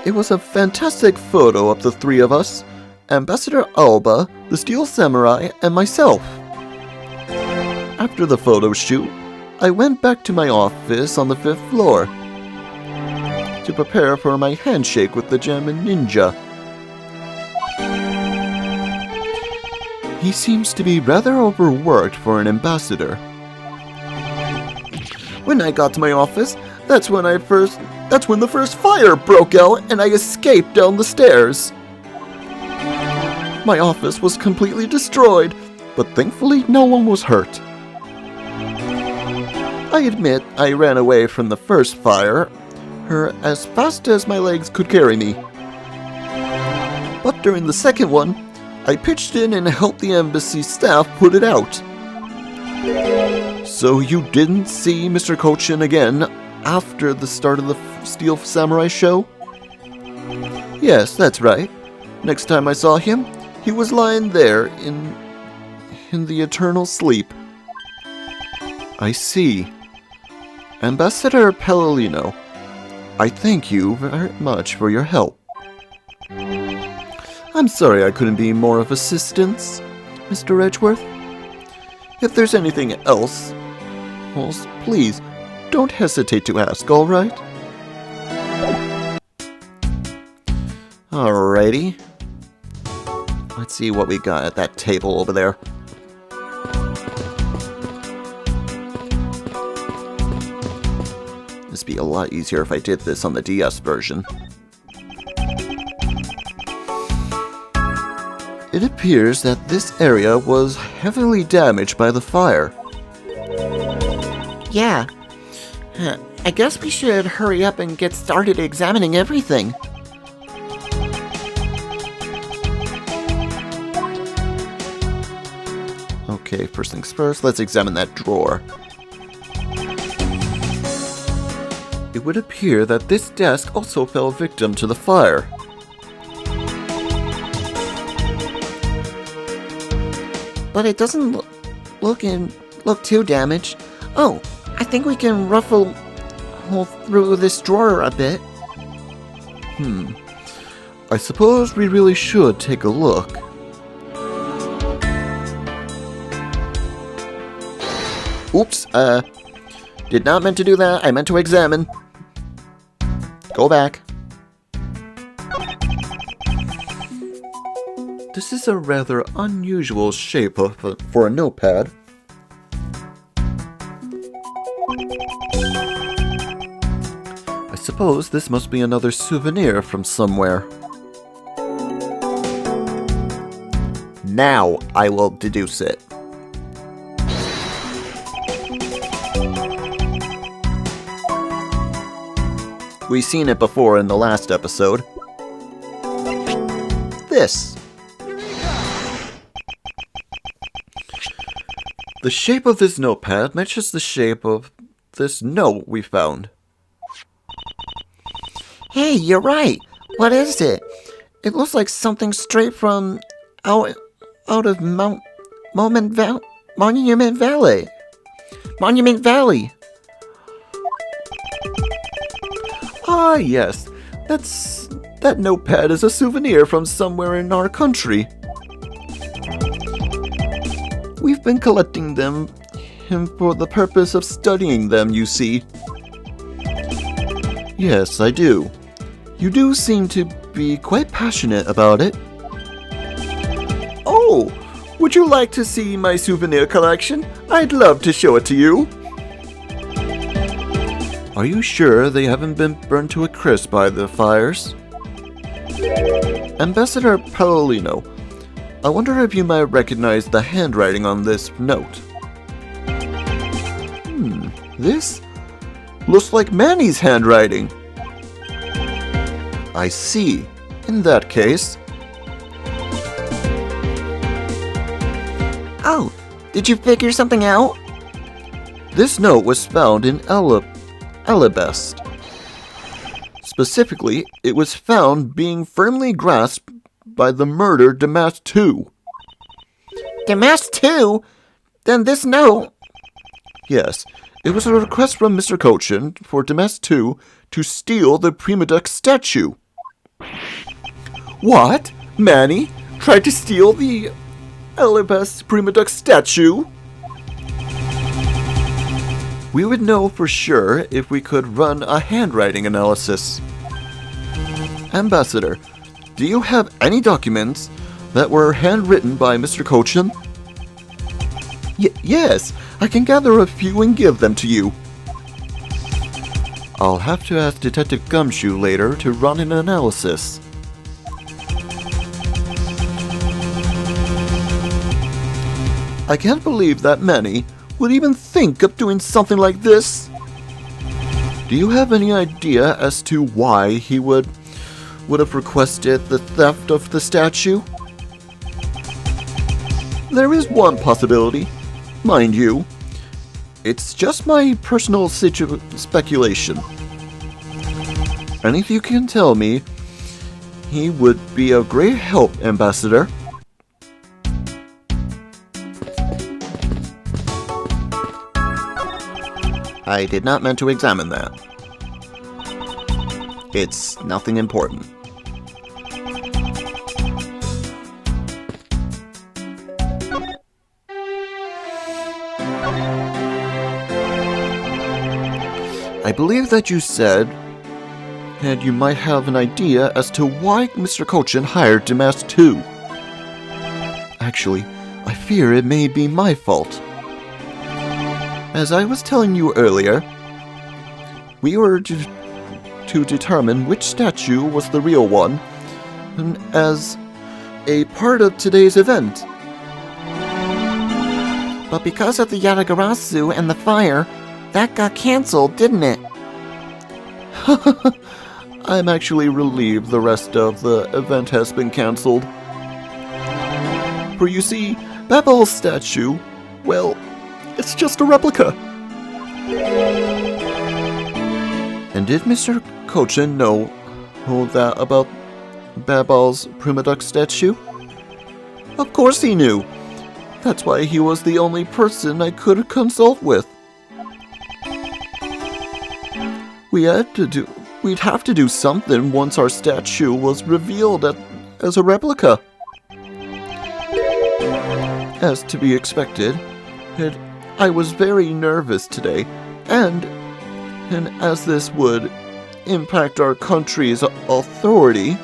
It was a fantastic photo of the three of us, Ambassador Alba, the Steel Samurai, and myself. After the photo shoot, I went back to my office on the 5th floor to prepare for my handshake with the German ninja. He seems to be rather overworked for an ambassador. When I got to my office, that's when the first fire broke out and I escaped down the stairs. My office was completely destroyed, but thankfully no one was hurt. I admit I ran away from the first fire as fast as my legs could carry me. But during the second one, I pitched in and helped the embassy staff put it out. So you didn't see Mr. Cochin again after the start of the Steel Samurai show? Yes, that's right. Next time I saw him, he was lying there in the eternal sleep. I see. Ambassador Palladino, I thank you very much for your help. I'm sorry I couldn't be more of assistance, Mr. Edgeworth. If there's anything else, well, please, don't hesitate to ask, all right? Alrighty. Let's see what we got at that table over there. This would be a lot easier if I did this on the DS version. It appears that this area was heavily damaged by the fire. Yeah. I guess we should hurry up and get started examining everything. Okay, first things first, let's examine that drawer. It would appear that this desk also fell victim to the fire. But it doesn't look too damaged. Oh, I think we can ruffle through this drawer a bit. I suppose we really should take a look. Oops, did not meant to do that. I meant to examine. Go back. This is a rather unusual shape for a notepad. I suppose this must be another souvenir from somewhere. Now I will deduce it. We've seen it before in the last episode. This. The shape of this notepad matches the shape of this note we found. Hey, you're right. What is it? It looks like something straight from out of Monument Valley. Monument Valley. Ah, yes. That notepad is a souvenir from somewhere in our country. We've been collecting them for the purpose of studying them, you see. Yes, I do. You do seem to be quite passionate about it. Oh, would you like to see my souvenir collection? I'd love to show it to you. Are you sure they haven't been burned to a crisp by the fires? Ambassador Palolino, I wonder if you might recognize the handwriting on this note. This looks like Manny's handwriting. I see. In that case... Oh, did you figure something out? This note was found in Alabest. Specifically, it was found being firmly grasped by the murdered Damas II. Damas II? Then this note... Yes, it was a request from Mr. Cochin for Damas II to steal the Prima Duck statue. What? Manny tried to steal the Alabest Prima Duck statue? We would know for sure if we could run a handwriting analysis. Ambassador, do you have any documents that were handwritten by Mr. Cochin? Yes, I can gather a few and give them to you. I'll have to ask Detective Gumshoe later to run an analysis. I can't believe that Manny would even think of doing something like this. Do you have any idea as to why he would have requested the theft of the statue? There is one possibility, mind you. It's just my personal speculation. And if you can tell me, he would be a great help, Ambassador. I did not mean to examine that. It's nothing important. I believe that you said, and you might have an idea as to why Mr. Cochin hired Damas II. Actually, I fear it may be my fault. As I was telling you earlier, we were to determine which statue was the real one, and as a part of today's event. But because of the Yatagarasu and the fire, that got cancelled, didn't it? I'm actually relieved the rest of the event has been cancelled. For you see, Babel's statue, well, it's just a replica. And did Mr. Cochin know that about Babel's Prima Duck statue? Of course he knew. That's why he was the only person I could consult with. We'd have to do something once our statue was revealed as a replica. As to be expected, I was very nervous today, and as this would impact our country's authority.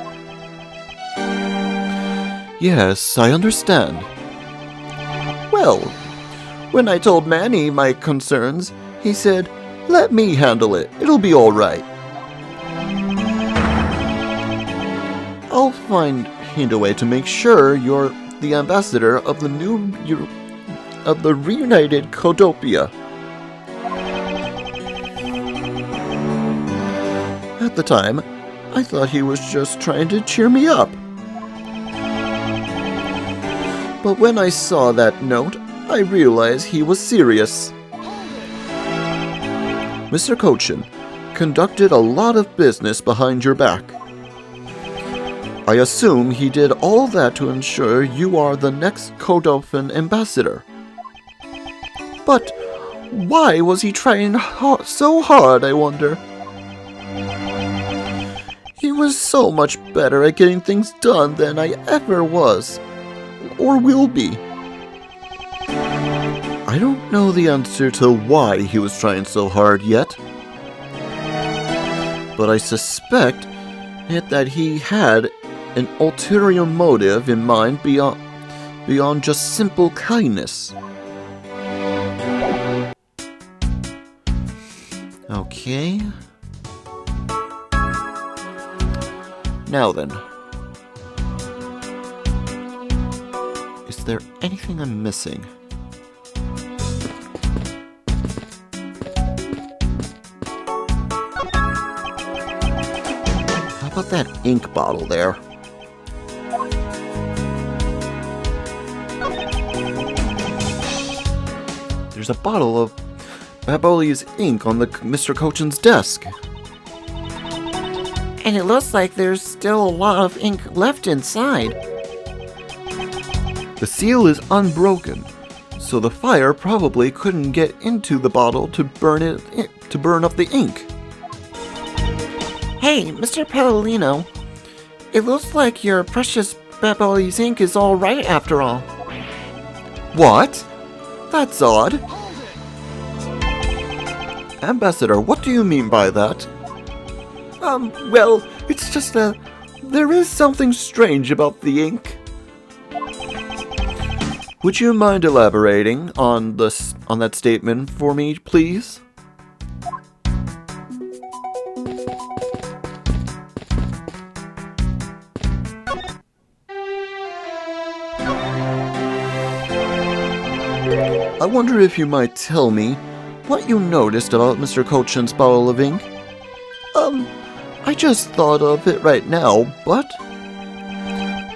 Yes, I understand. Well, when I told Manny my concerns, he said, "Let me handle it. It'll be all right." I'll find a way to make sure you're the ambassador of the reunited Codopia. At the time, I thought he was just trying to cheer me up. But when I saw that note, I realized he was serious. Mr. Cochin conducted a lot of business behind your back. I assume he did all that to ensure you are the next Codophan ambassador. But why was he trying so hard, I wonder? He was so much better at getting things done than I ever was, or will be. I don't know the answer to why he was trying so hard yet, but I suspect Yet that he had an ulterior motive in mind beyond just simple kindness. Okay. Now then. Is there anything I'm missing? How about that ink bottle there? There's a bottle of Baboli's ink on Mr. Cochin's desk. And it looks like there's still a lot of ink left inside. The seal is unbroken, so the fire probably couldn't get into the bottle to burn up the ink. Hey, Mr. Palladino, it looks like your precious Baboli's ink is all right after all. What? That's odd. Ambassador, what do you mean by that? Well, it's just that there is something strange about the ink. Would you mind elaborating on that statement for me, please? I wonder if you might tell me what you noticed about Mr. Cochin's bottle of ink? I just thought of it right now, but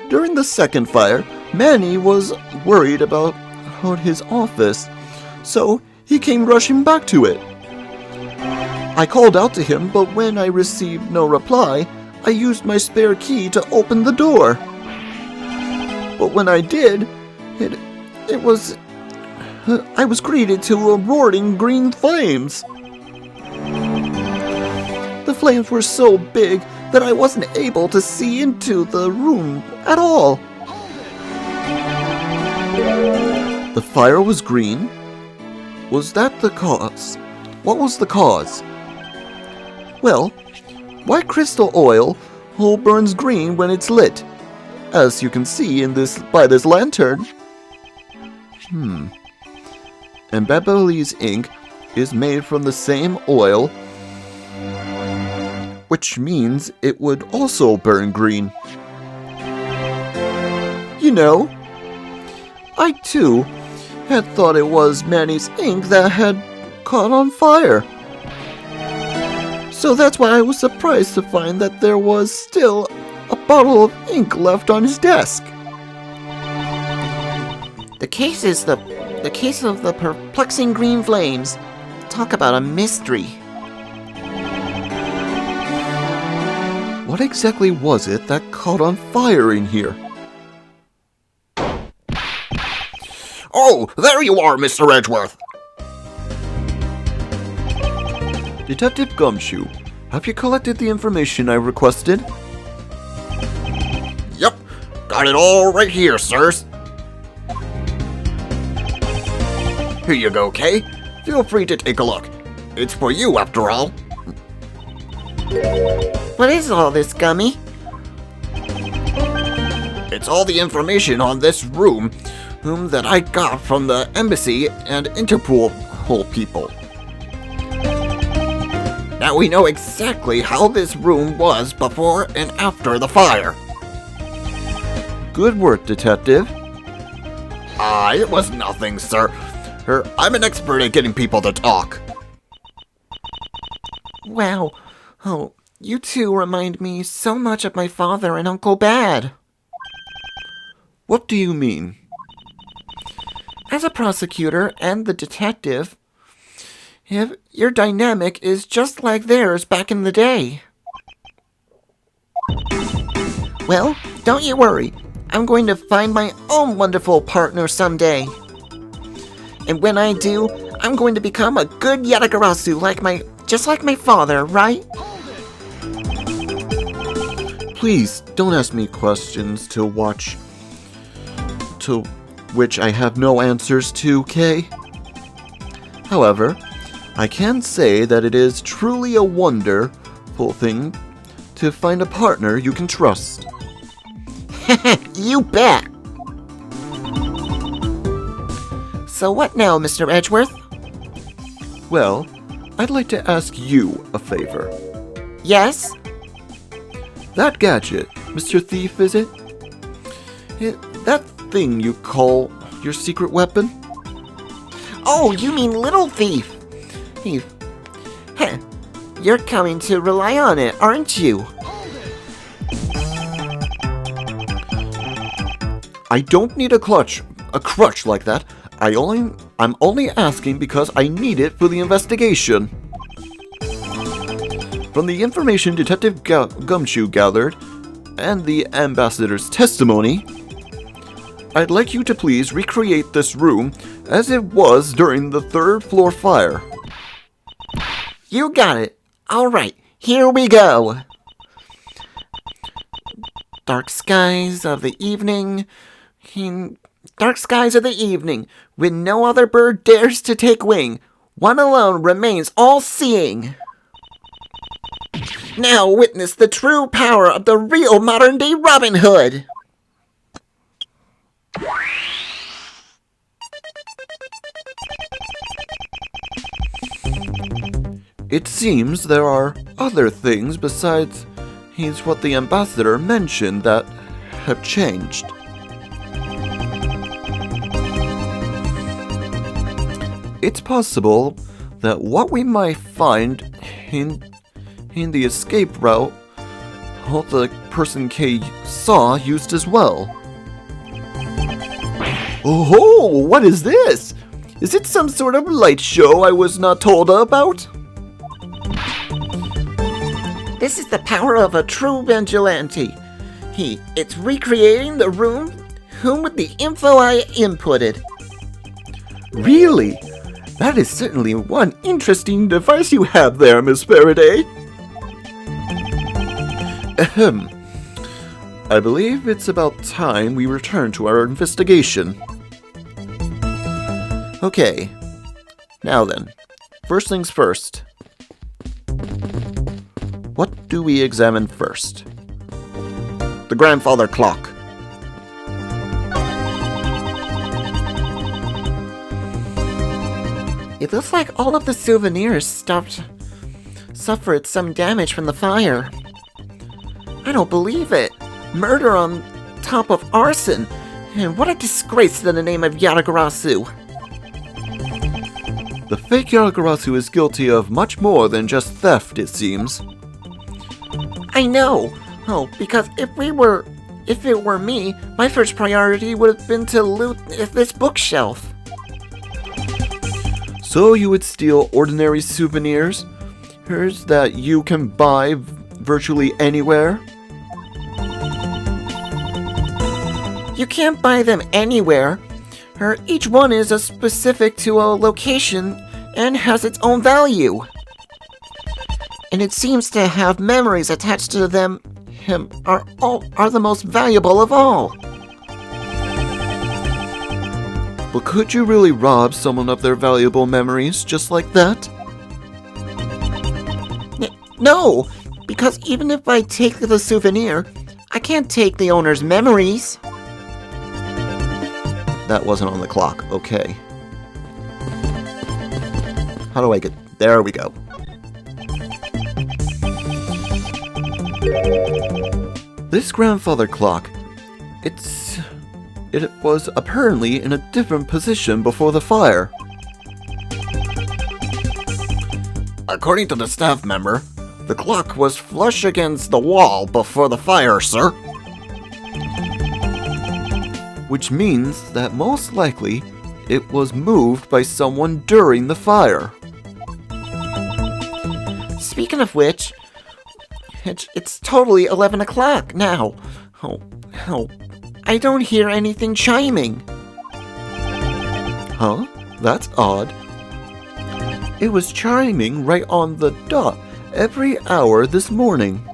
during the second fire, Manny was worried about his office, so he came rushing back to it. I called out to him, but when I received no reply, I used my spare key to open the door. But when I did, I was greeted to a roaring green flames. The flames were so big that I wasn't able to see into the room at all. The fire was green? Was that the cause? What was the cause? Well, why crystal oil burns green when it's lit? As you can see by this lantern. And Baboli's ink is made from the same oil, which means it would also burn green. You know, I too had thought it was Manny's ink that had caught on fire. So that's why I was surprised to find that there was still a bottle of ink left on his desk. The case of the perplexing green flames. Talk about a mystery. What exactly was it that caught on fire in here? Oh, there you are, Mr. Edgeworth. Detective Gumshoe, have you collected the information I requested? Yep, got it all right here, sirs. Here you go, Kay. Feel free to take a look. It's for you, after all. What is all this, Gummy? It's all the information on this room that I got from the embassy and Interpol people. Now we know exactly how this room was before and after the fire. Good work, Detective. It was nothing, sir. I'm an expert at getting people to talk. Wow. Oh, you two remind me so much of my father and Uncle Bad. What do you mean? As a prosecutor and the detective, your dynamic is just like theirs back in the day. Well, don't you worry. I'm going to find my own wonderful partner someday. And when I do, I'm going to become a good Yatagarasu just like my father, right? Please don't ask me questions to which I have no answers to, Kay. However, I can say that it is truly a wonderful thing to find a partner you can trust. You bet! So what now, Mr. Edgeworth? Well, I'd like to ask you a favor. Yes? That gadget, Mr. Thief, is it? That thing you call your secret weapon? Oh, you mean Little Thief? Thief. Heh. You're coming to rely on it, aren't you? I don't need a crutch like that. I'm only asking because I need it for the investigation. From the information Detective Gumshoe gathered, and the ambassador's testimony, I'd like you to please recreate this room as it was during the third floor fire. You got it. All right, here we go. Dark skies of the evening. Dark skies of the evening, when no other bird dares to take wing. One alone remains all-seeing. Now witness the true power of the real modern-day Robin Hood. It seems there are other things besides what the ambassador mentioned that have changed. It's possible that what we might find in the escape route, what the person K saw used as well. Oh, what is this? Is it some sort of light show I was not told about? This is the power of a true vigilante. It's recreating the room with the info I inputted. Really? That is certainly one interesting device you have there, Miss Faraday. Ahem. I believe it's about time we return to our investigation. Okay. Now then, first things first. What do we examine first? The grandfather clock. It looks like all of the souvenirs suffered some damage from the fire. I don't believe it. Murder on top of arson. And what a disgrace to the name of Yatagarasu. The fake Yatagarasu is guilty of much more than just theft, it seems. I know. Oh, because if it were me, my first priority would have been to loot this bookshelf. So you would steal ordinary souvenirs? Hers that you can buy virtually anywhere? You can't buy them anywhere. Each one is specific to a location and has its own value. And it seems to have memories attached to them are the most valuable of all. But could you really rob someone of their valuable memories just like that? No, because even if I take the souvenir, I can't take the owner's memories. That wasn't on the clock, okay. How do I get... There we go. This grandfather clock, it was apparently in a different position before the fire. According to the staff member, the clock was flush against the wall before the fire, sir. Which means that most likely it was moved by someone during the fire. Speaking of which, it's totally 11 o'clock now. Oh, I don't hear anything chiming. Huh? That's odd. It was chiming right on the dot every hour this morning.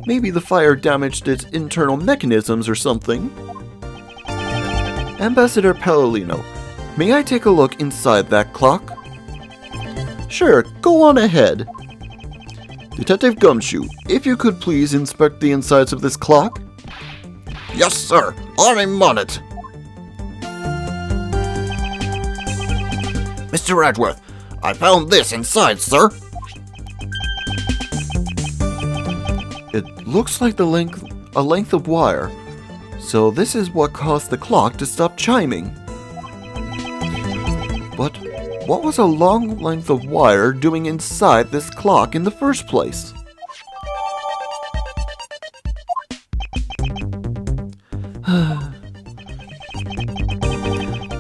Maybe the fire damaged its internal mechanisms or something. Ambassador Palolino, may I take a look inside that clock? Sure, go on ahead. Detective Gumshoe, if you could please inspect the insides of this clock. Yes, sir. I'm on it. Mr. Edgeworth, I found this inside, sir. It looks like a length of wire. So this is what caused the clock to stop chiming. But what was a long length of wire doing inside this clock in the first place?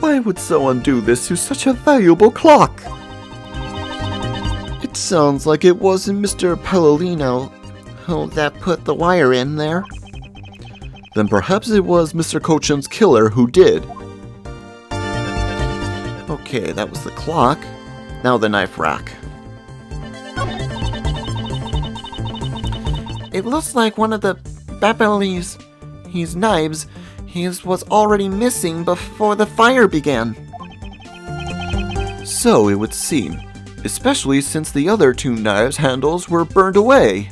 Why would someone do this to such a valuable clock? It sounds like it wasn't Mr. Palladino that put the wire in there. Then perhaps it was Mr. Cochin's killer who did. Okay, that was the clock. Now the knife rack. It looks like one of the Babelli's knives was already missing before the fire began. So it would seem, especially since the other two knives' handles were burned away.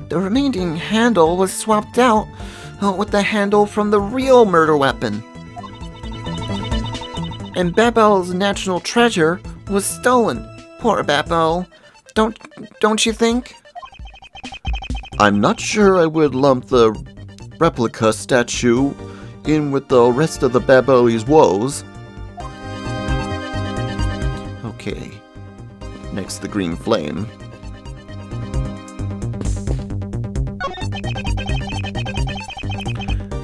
The remaining handle was swapped out with the handle from the real murder weapon. And Babel's national treasure was stolen. Poor Babel. Don't you think? I'm not sure I would lump the replica statue in with the rest of the Babelli's woes. Okay, next the green flame.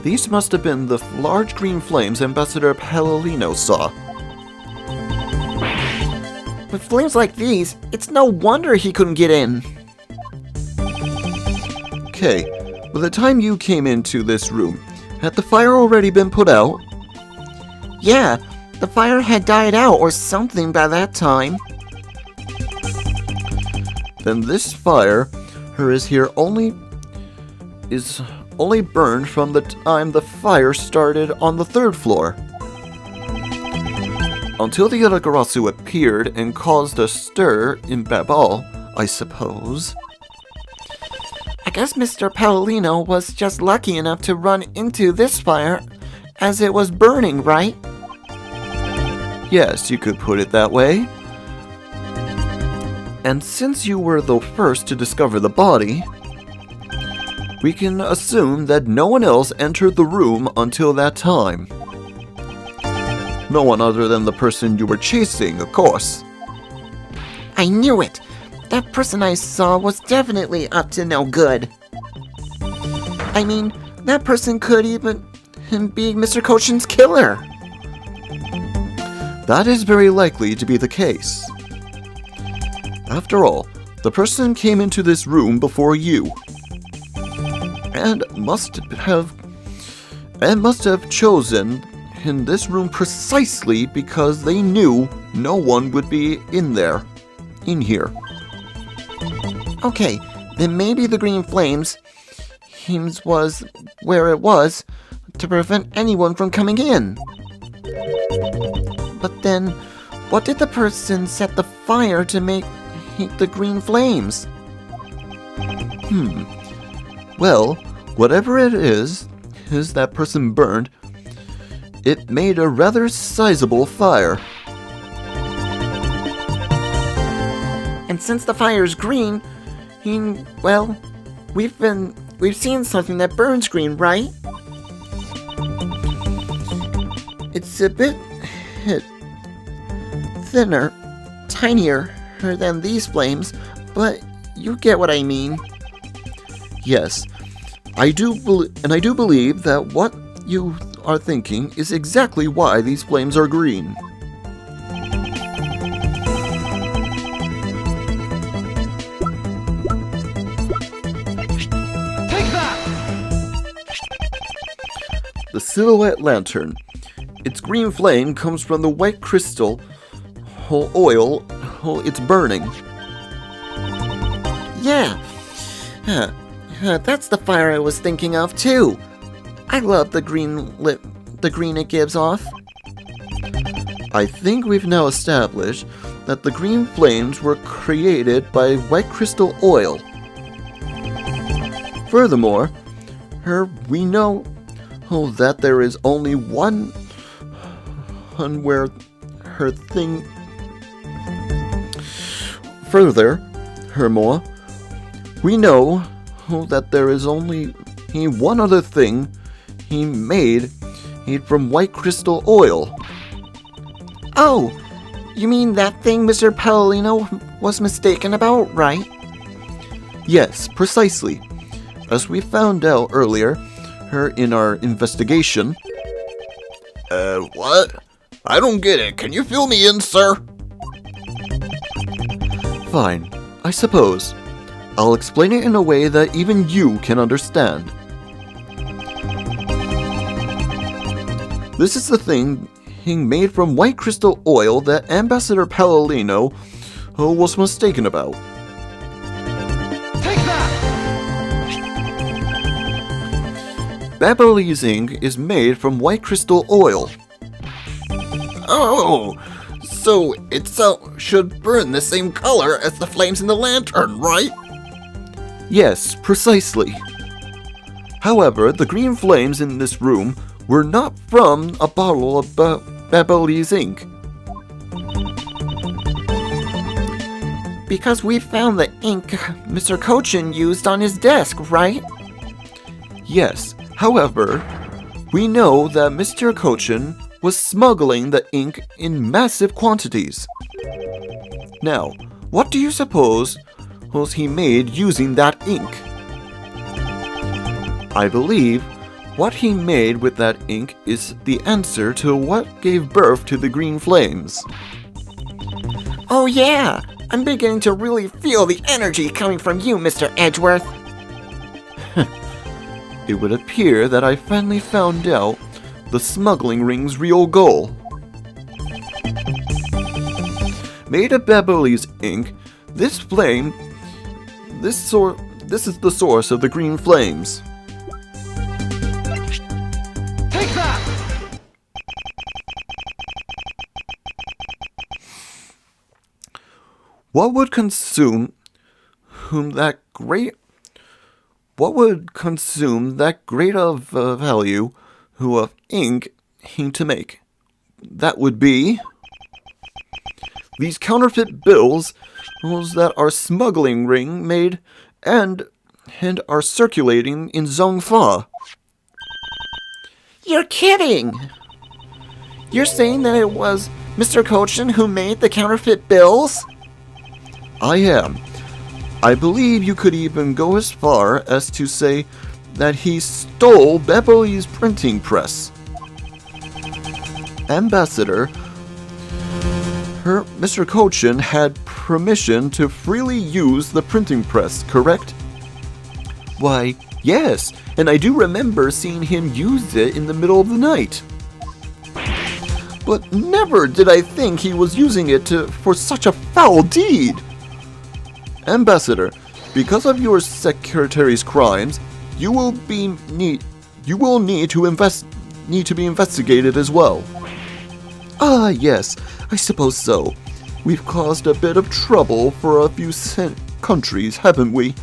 These must have been the large green flames Ambassador Palladino saw. With flames like these, it's no wonder he couldn't get in. Okay, by the time you came into this room, had the fire already been put out? Yeah, the fire had died out or something by that time. Then this fire is only burned from the time the fire started on the third floor. Until the Yatagarasu appeared and caused a stir in Babel, I suppose. I guess Mr. Palladino was just lucky enough to run into this fire as it was burning, right? Yes, you could put it that way. And since you were the first to discover the body, we can assume that no one else entered the room until that time. No one other than the person you were chasing, of course. I knew it! That person I saw was definitely up to no good. I mean, that person could even be Mr. Cochin's killer. That is very likely to be the case. After all, the person came into this room before you, and must have chosen in this room precisely because they knew no one would be in here. Okay, then maybe the green flames was where it was to prevent anyone from coming in. But then, what did the person set the fire to make the green flames? Well, whatever it is that person burned, it made a rather sizable fire. And since the fire is green, well, we've seen something that burns green, right? It's a bit thinner, tinier than these flames, but you get what I mean. Yes, I do believe that what you are thinking is exactly why these flames are green. Take that! The silhouette lantern. Its green flame comes from the white crystal oil it's burning. Yeah, that's the fire I was thinking of too. I love the green it gives off. I think we've now established that the green flames were created by white crystal oil. Furthermore, we know that there is only one where her thing. Furthermore, we know that there is only one other thing he made from white crystal oil. Oh, you mean that thing Mr. Palladino was mistaken about, right? Yes, precisely. As we found out earlier, in our investigation. What? I don't get it. Can you fill me in, sir? Fine, I suppose. I'll explain it in a way that even you can understand. This is the thing made from white crystal oil that Ambassador Palladino was mistaken about. Take that! Babelese ink is made from white crystal oil. Oh, so it should burn the same color as the flames in the lantern, right? Yes, precisely. However, the green flames in this room were not from a bottle of Babelese ink. Because we found the ink Mr. Cochin used on his desk, right? Yes, however, we know that Mr. Cochin was smuggling the ink in massive quantities. Now, what do you suppose he made using that ink? I believe what he made with that ink is the answer to what gave birth to the green flames. Oh yeah, I'm beginning to really feel the energy coming from you, Mr. Edgeworth. It would appear that I finally found out the smuggling ring's real goal. Made of Babelese ink, this is the source of the green flames. Take that! What would consume that great of value of ink to make? That would be these counterfeit bills that our smuggling ring made and are circulating in Zhongfa. You're kidding! You're saying that it was Mr. Cochin who made the counterfeit bills? I am. I believe you could even go as far as to say that he stole Babelese printing press. Ambassador, Mr. Cochin had permission to freely use the printing press, correct? Why, yes, and I do remember seeing him use it in the middle of the night. But never did I think he was using it for such a foul deed. Ambassador, because of your secretary's crimes, you will need to be investigated as well. Ah, yes, I suppose so. We've caused a bit of trouble for a few countries, haven't we?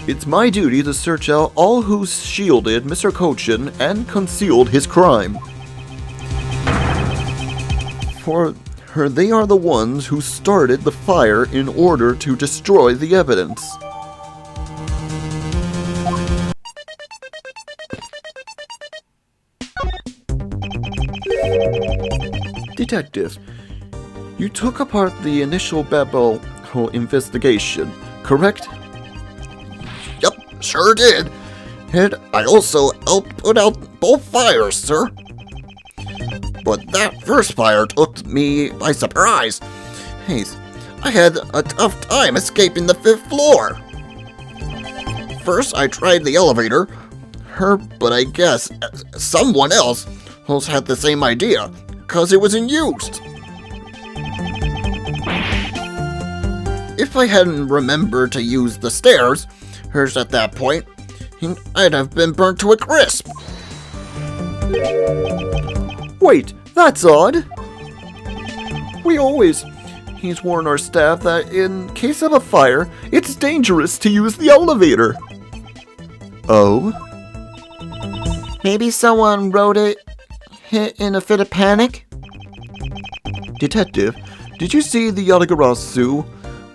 It's my duty to search out all who shielded Mr. Cochin and concealed his crime. For they are the ones who started the fire in order to destroy the evidence. Detective, you took apart the initial Babel investigation, correct? Yep, sure did. And I also helped put out both fires, sir. But that first fire took me by surprise. Hey, I had a tough time escaping the 5th floor. First, I tried the elevator, but I guess someone else had the same idea, because it wasn't used. If I hadn't remembered to use the stairs, at that point, I'd have been burnt to a crisp. Wait, that's odd. He's warned our staff that in case of a fire, it's dangerous to use the elevator. Oh? Maybe someone wrote it in a fit of panic? Detective, did you see the Yatagarasu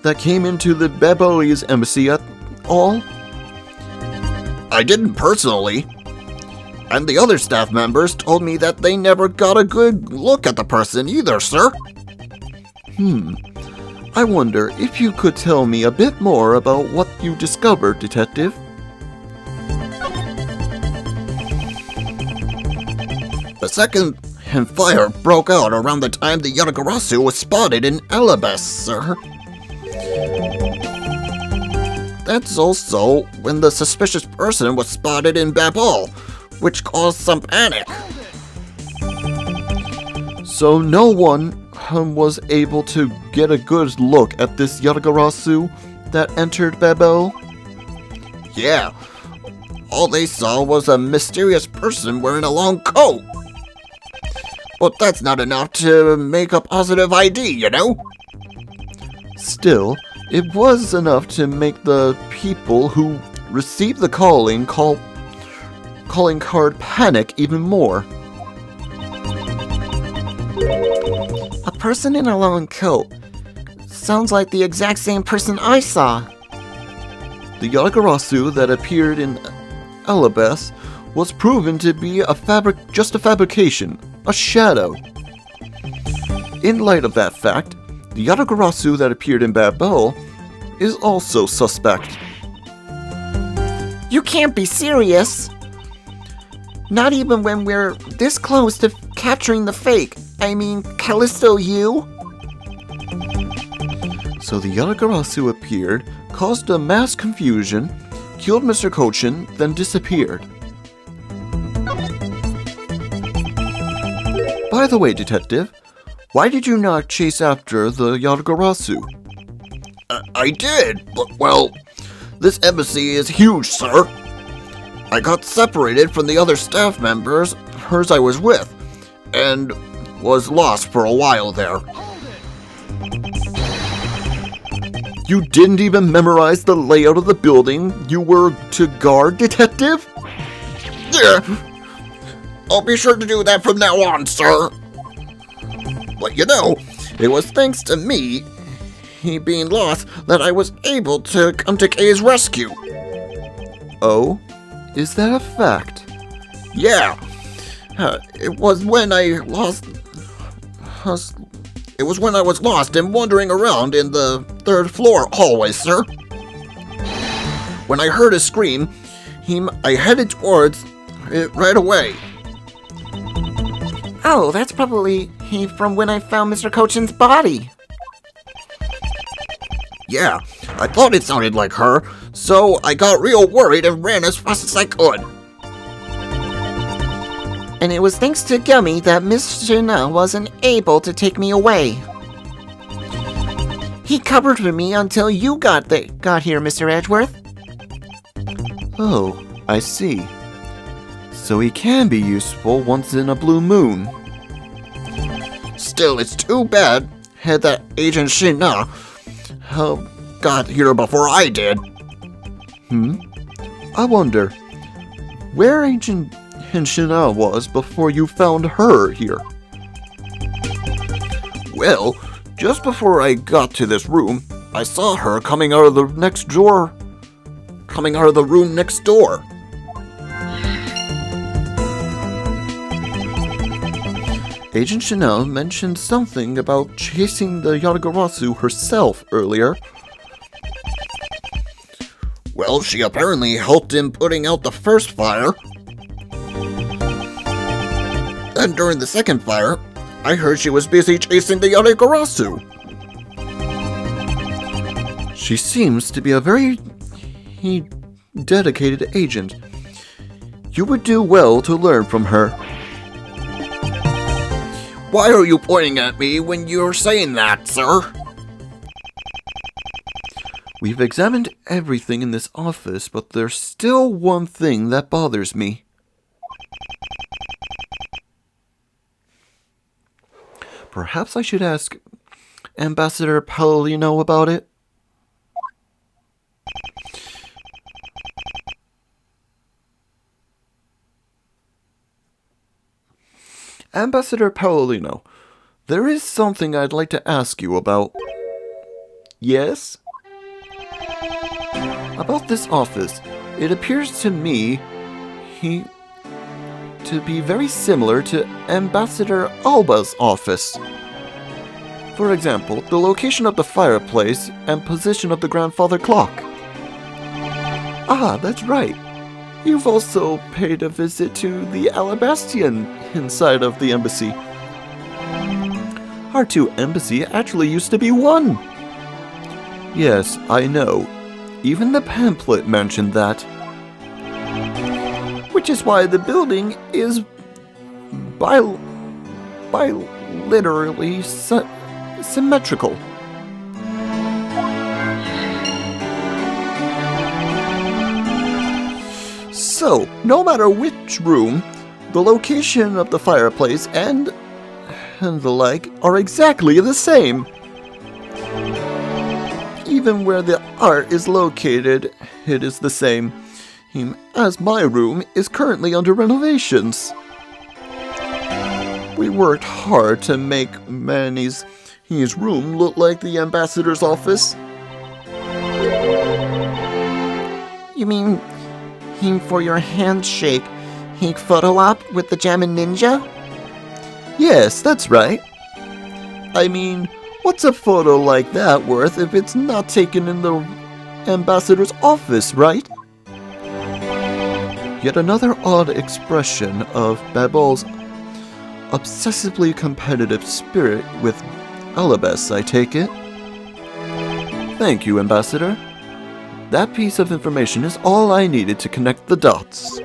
that came into the Baboli's embassy at all? I didn't personally. And the other staff members told me that they never got a good look at the person either, sir. I wonder if you could tell me a bit more about what you discovered, Detective. The second fire broke out around the time the Yatagarasu was spotted in Elabes, sir. That's also when the suspicious person was spotted in Babol, which caused some panic. So no one was able to get a good look at this Yatagarasu that entered Babel? Yeah, all they saw was a mysterious person wearing a long coat. But that's not enough to make a positive ID, you know? Still, it was enough to make the people who received the calling card panic even more. A person in a long coat. Sounds like the exact same person I saw. The Yatagarasu that appeared in Elabes was proven to be just a fabrication, a shadow. In light of that fact, the Yatagarasu that appeared in Babel is also suspect. You can't be serious. Not even when we're this close to capturing the fake. I mean, Callisto, you? So the Yatagarasu appeared, caused a mass confusion, killed Mr. Kochin, then disappeared. By the way, Detective, why did you not chase after the Yatagarasu? I did, but well, this embassy is huge, sir. I got separated from the other staff members I was with, and was lost for a while there. You didn't even memorize the layout of the building you were to guard, Detective? Yeah, I'll be sure to do that from now on, sir. But you know, it was thanks to me, he being lost, that I was able to come to Kay's rescue. Oh? Is that a fact? Yeah, it was when I was lost and wandering around in the third floor hallway, sir. When I heard a scream, I headed towards it right away. Oh, that's probably from when I found Mr. Kochin's body. Yeah, I thought it sounded like her, so I got real worried and ran as fast as I could. And it was thanks to Gummy that Miss Shina wasn't able to take me away. He covered for me until you got here, Mr. Edgeworth. Oh, I see. So he can be useful once in a blue moon. Still, it's too bad that Agent Shina got here before I did. I wonder where Agent Shina was before you found her here. Well, just before I got to this room, I saw her coming out of the room next door. Agent Chanel mentioned something about chasing the Yatagarasu herself earlier. Well, she apparently helped in putting out the first fire. Then during the second fire, I heard she was busy chasing the Yatagarasu. She seems to be a very dedicated agent. You would do well to learn from her. Why are you pointing at me when you're saying that, sir? We've examined everything in this office, but there's still one thing that bothers me. Perhaps I should ask Ambassador Palladino about it? Ambassador Palladino, there is something I'd like to ask you about. Yes? About this office, it appears to me to be very similar to Ambassador Alba's office. For example, the location of the fireplace and position of the grandfather clock. Ah, that's right. You've also paid a visit to the Alabastian inside of the embassy. Our two embassies actually used to be one. Yes, I know. Even the pamphlet mentioned that. Which is why the building is literally symmetrical. So, no matter which room, the location of the fireplace and the like are exactly the same. Even where the art is located, it is the same, as my room is currently under renovations. We worked hard to make Manny's room look like the ambassador's office. You mean for your handshake, photo op with the Jammin' Ninja? Yes, that's right. I mean, what's a photo like that worth if it's not taken in the ambassador's office, right? Yet another odd expression of Babel's obsessively competitive spirit with Alabas, I take it. Thank you, Ambassador. That piece of information is all I needed to connect the dots.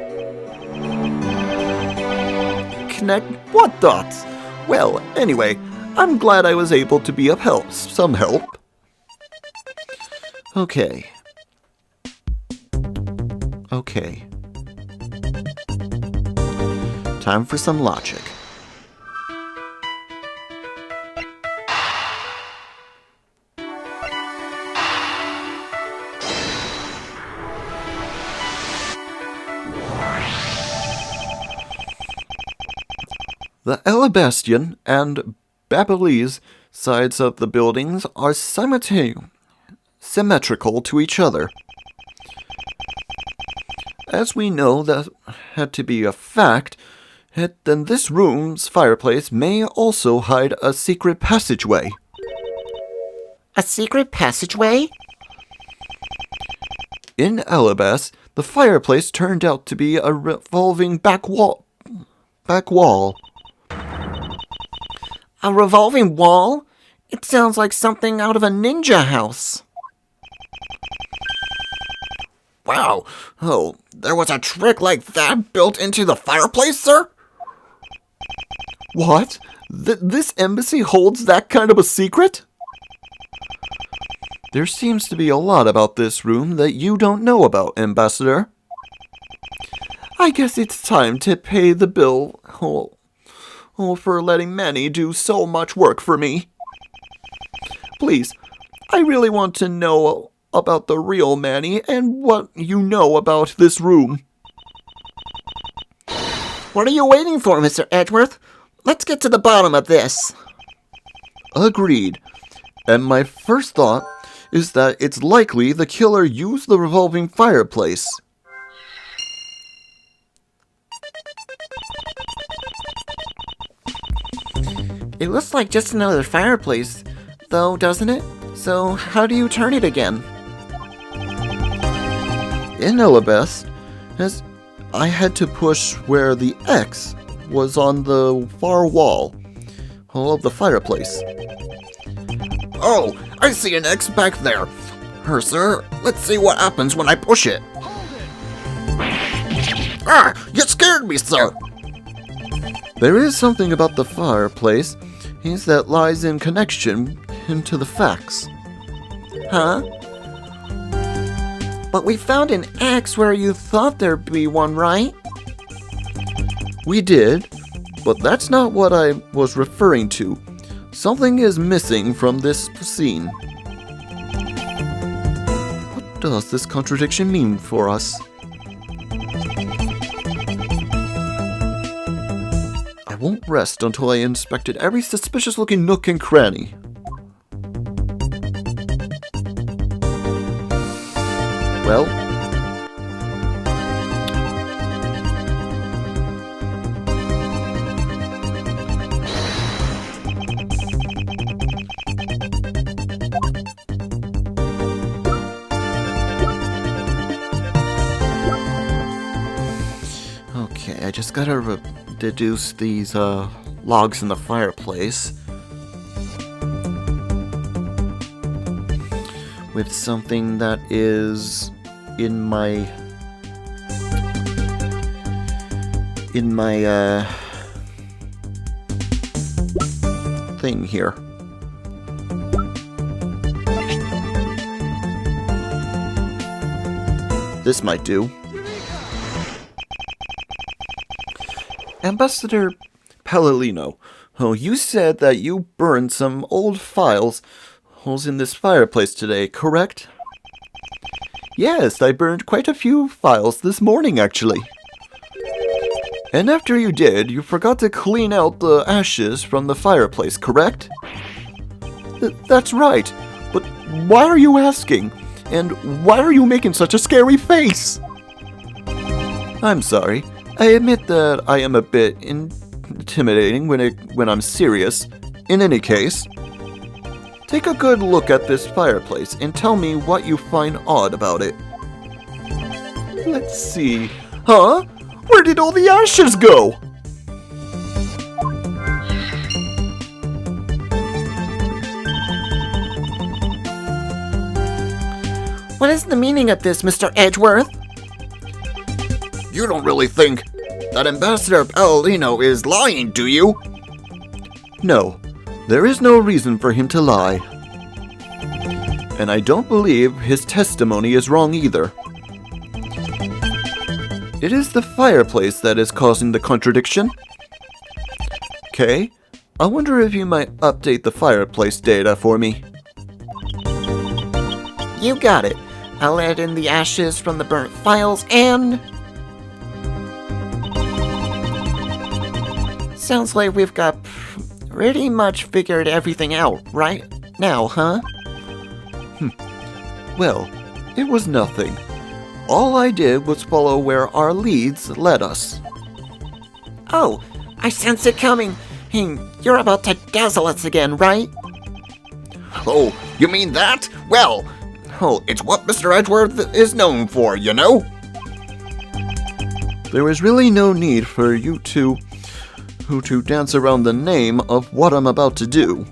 Connect what dots? Well, anyway, I'm glad I was able to be of some help. Okay. Time for some logic. The Alabastian and Babelese sides of the buildings are symmetrical to each other. As we know that had to be a fact, then this room's fireplace may also hide a secret passageway. A secret passageway? In Alabas, the fireplace turned out to be a revolving back wall. A revolving wall? It sounds like something out of a ninja house. Wow. Oh, there was a trick like that built into the fireplace, sir? What? This embassy holds that kind of a secret? There seems to be a lot about this room that you don't know about, Ambassador. I guess it's time to pay the bill for letting Manny do so much work for me. Please, I really want to know about the real Manny and what you know about this room. What are you waiting for, Mr. Edgeworth? Let's get to the bottom of this. Agreed. And my first thought is that it's likely the killer used the revolving fireplace. It looks like just another fireplace, though, doesn't it? So, how do you turn it again? In Elabeth, as I had to push where the X was on the far wall of the fireplace. Oh, I see an X back there. Sir, let's see what happens when I push it. Ah, you scared me, sir. There is something about the fireplace that lies in connection into the facts. Huh? But we found an X where you thought there'd be one, right? We did, but that's not what I was referring to. Something is missing from this scene. What does this contradiction mean for us? I won't rest until I inspected every suspicious-looking nook and cranny. Well, okay, I just gotta deduce these logs in the fireplace with something that is in my thing here. This might do. Ambassador Palladino, oh, you said that you burned some old files in this fireplace today, correct? Yes, I burned quite a few files this morning, actually. And after you did, you forgot to clean out the ashes from the fireplace, correct? That's right, but why are you asking? And why are you making such a scary face? I'm sorry. I admit that I am a bit intimidating when I'm serious. In any case, take a good look at this fireplace and tell me what you find odd about it. Let's see. Huh? Where did all the ashes go? What is the meaning of this, Mr. Edgeworth? You don't really think that Ambassador Palladino is lying, do you? No, there is no reason for him to lie. And I don't believe his testimony is wrong either. It is the fireplace that is causing the contradiction. Okay, I wonder if you might update the fireplace data for me. You got it. I'll add in the ashes from the burnt files and... Sounds like we've got pretty much figured everything out right now, huh? Well, it was nothing. All I did was follow where our leads led us. Oh, I sense it coming. Hey, you're about to dazzle us again, right? Oh, you mean that? Well, it's what Mr. Edgeworth is known for, you know? There is really no need for you to dance around the name of what I'm about to do.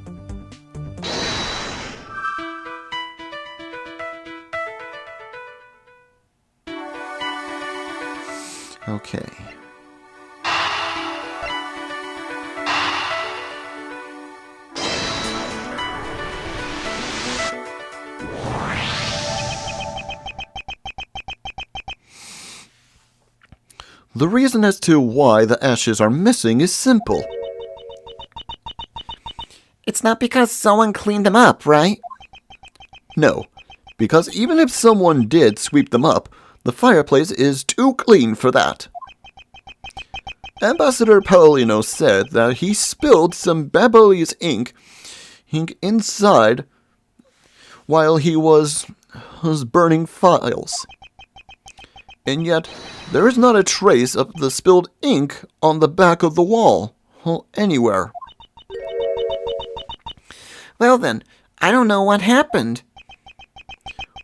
Okay. The reason as to why the ashes are missing is simple. It's not because someone cleaned them up, right? No, because even if someone did sweep them up, the fireplace is too clean for that. Ambassador Palladino said that he spilled some Babyliss ink inside while he was burning files. And yet, there is not a trace of the spilled ink on the back of the wall, anywhere. Well then, I don't know what happened.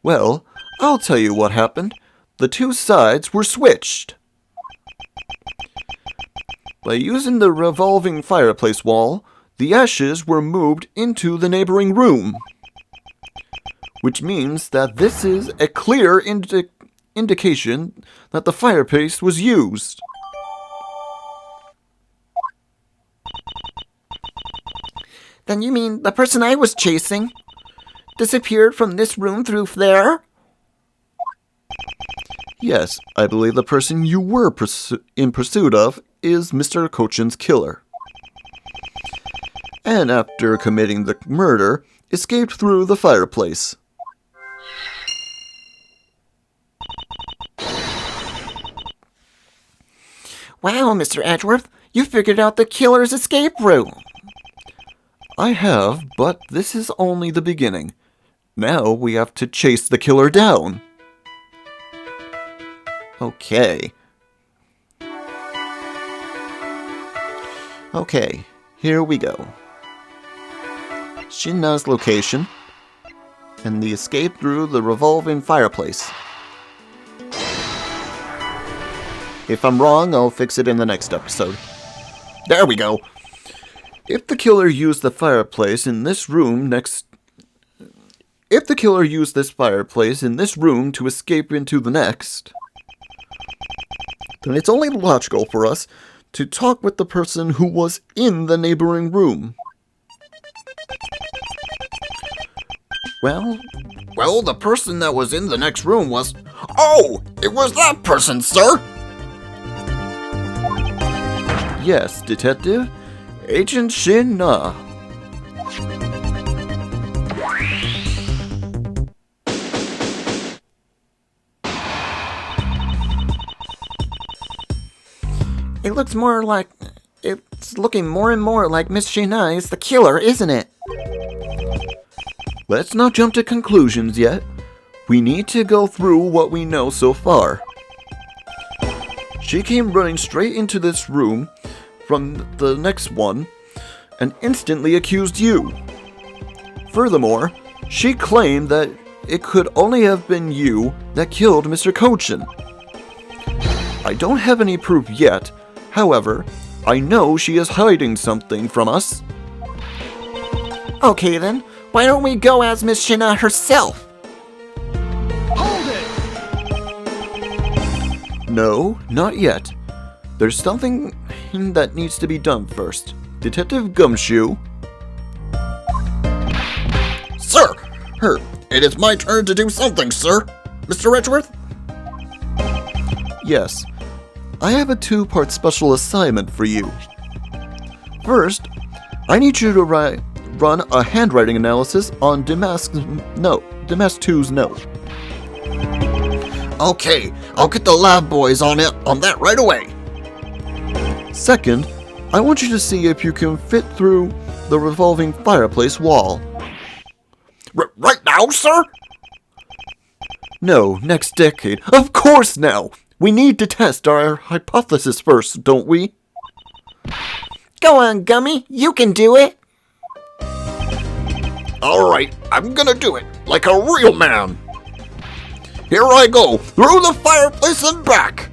Well, I'll tell you what happened. The two sides were switched. By using the revolving fireplace wall, the ashes were moved into the neighboring room. Which means that this is a clear indication that the fireplace was used. Then you mean the person I was chasing disappeared from this room through there? Yes, I believe the person you were in pursuit of is Mr. Cochin's killer. and after committing the murder, escaped through the fireplace. Wow, Mr. Edgeworth, you figured out the killer's escape route. I have, but this is only the beginning. Now we have to chase the killer down. Okay. Okay, here we go. Shinna's location, and the escape through the revolving fireplace. If I'm wrong, I'll fix it in the next episode. There we go. If the killer used the fireplace in this room to escape into the next, then it's only logical for us to talk with the person who was in the neighboring room. Well, the person that was in the next room was... Oh, it was that person, sir! yes, Detective, Agent Shinna. It's looking more and more like Miss Shinna is the killer, isn't it? Let's not jump to conclusions yet. We need to go through what we know so far. She came running straight into this room from the next one and instantly accused you. Furthermore, she claimed that it could only have been you that killed Mr. Cochin. I don't have any proof yet. However, I know she is hiding something from us. Okay then, why don't we go as Miss Shinna herself? Hold it! No, not yet. There's something that needs to be done first. Detective Gumshoe. Sir! It is my turn to do something, sir! Mr. Edgeworth? Yes, I have a two-part special assignment for you. First, I need you to run a handwriting analysis on Damask2's note. Okay, I'll get the lab boys on that right away. Second, I want you to see if you can fit through the revolving fireplace wall. Right now, sir? No, next decade. Of course now! We need to test our hypothesis first, don't we? Go on, Gummy, you can do it! Alright, I'm gonna do it, like a real man. Here I go, through the fireplace and back.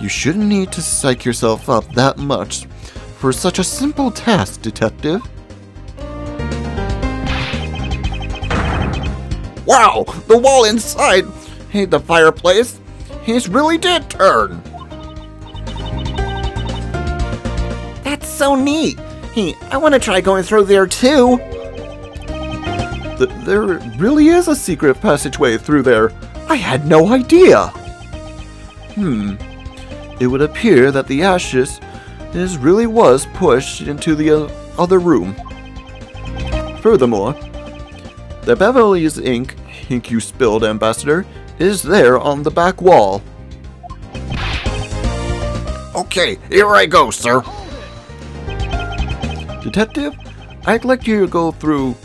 You shouldn't need to psych yourself up that much for such a simple task, Detective. Wow, the wall inside the fireplace, he really did turn. That's so neat! Hey, I want to try going through there too! There really is a secret passageway through there. I had no idea. It would appear that the ashes really was pushed into the other room. Furthermore, the Beverly's ink you spilled, Ambassador, is there on the back wall. Okay, here I go, sir. Detective, I'd like you to go through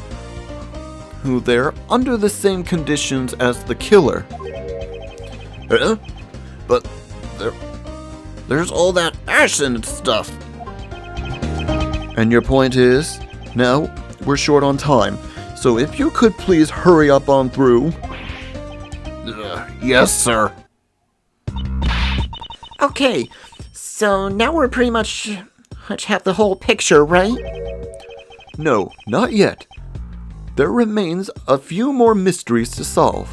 there under the same conditions as the killer. Huh? But there's all that ash and stuff. And your point is, now we're short on time, so if you could please hurry up on through. Yes, sir. Okay, so now we're pretty much have the whole picture, right? No, not yet. There remains a few more mysteries to solve,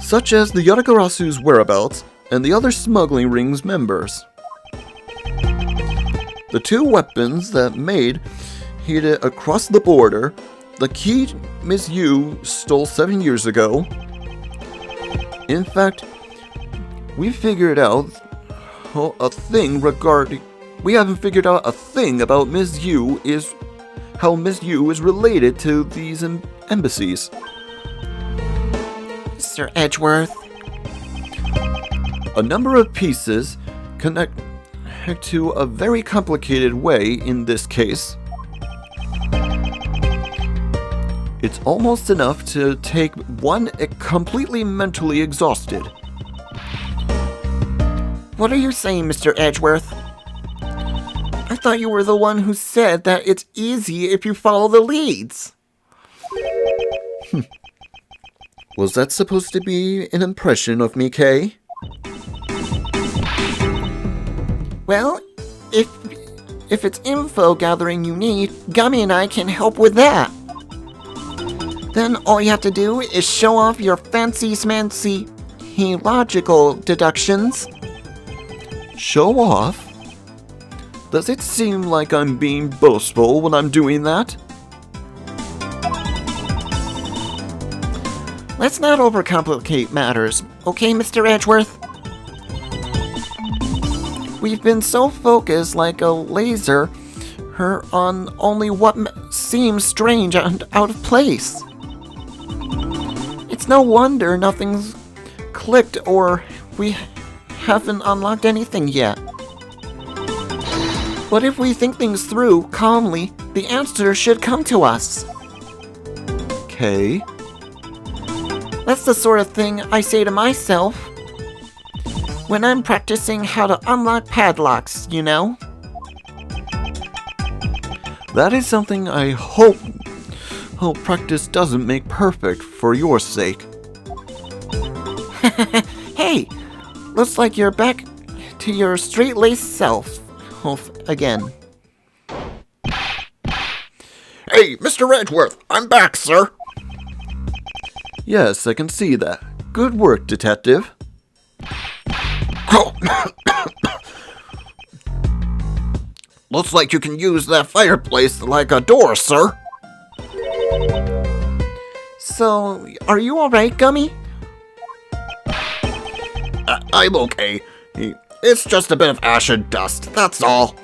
such as the Yatagarasu's whereabouts and the other smuggling ring's members. The two weapons that made it across the border, the key Miss Yu stole 7 years ago. In fact, we figured out a thing regarding we haven't figured out a thing about how Miss Yu is related to these embassies. Mr. Edgeworth. A number of pieces connect to a very complicated way in this case. It's almost enough to take one completely mentally exhausted. What are you saying, Mr. Edgeworth? I thought you were the one who said that it's easy if you follow the leads. Was that supposed to be an impression of me, Kay? Well, if it's info gathering you need, Gummy and I can help with that. Then all you have to do is show off your fancy-smancy logical deductions. Show off? Does it seem like I'm being boastful when I'm doing that? Let's not overcomplicate matters, okay, Mr. Edgeworth? We've been so focused like a laser on only what seems strange and out of place. It's no wonder nothing's clicked or we haven't unlocked anything yet. But if we think things through calmly, the answer should come to us. Kay? That's the sort of thing I say to myself when I'm practicing how to unlock padlocks, you know? That is something I hope practice doesn't make perfect for your sake. Hey, looks like you're back to your straight-laced self again. Hey, Mr. Edgeworth, I'm back, sir. Yes, I can see that. Good work, detective. Oh. Looks like you can use that fireplace like a door, sir. So, are you alright, Gummy? I'm okay. It's just a bit of ash and dust, that's all.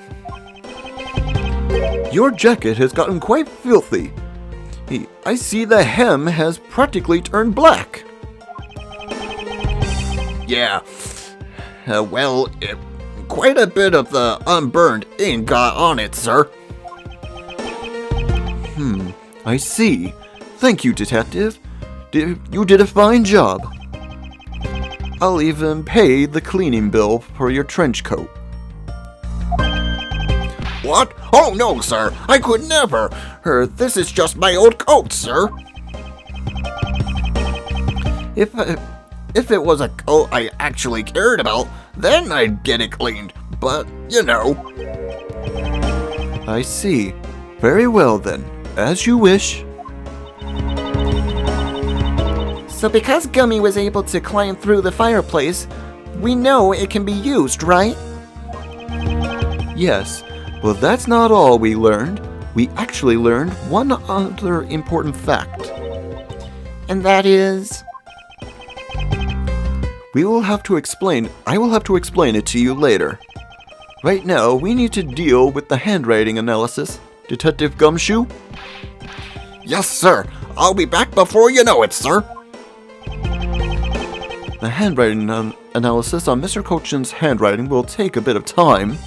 Your jacket has gotten quite filthy. I see the hem has practically turned black. Yeah. Quite a bit of the unburned ink got on it, sir. I see. Thank you, detective. You did a fine job. I'll even pay the cleaning bill for your trench coat. What? Oh no, sir. I could never. This is just my old coat, sir. If it was a coat I actually cared about, then I'd get it cleaned. But, you know. I see. Very well then. As you wish. So because Gummy was able to climb through the fireplace, we know it can be used, right? Yes. Well, that's not all we learned. We actually learned one other important fact. And that is... I will have to explain it to you later. Right now, we need to deal with the handwriting analysis. Detective Gumshoe? Yes, sir. I'll be back before you know it, sir. The handwriting analysis on Mr. Cochin's handwriting will take a bit of time.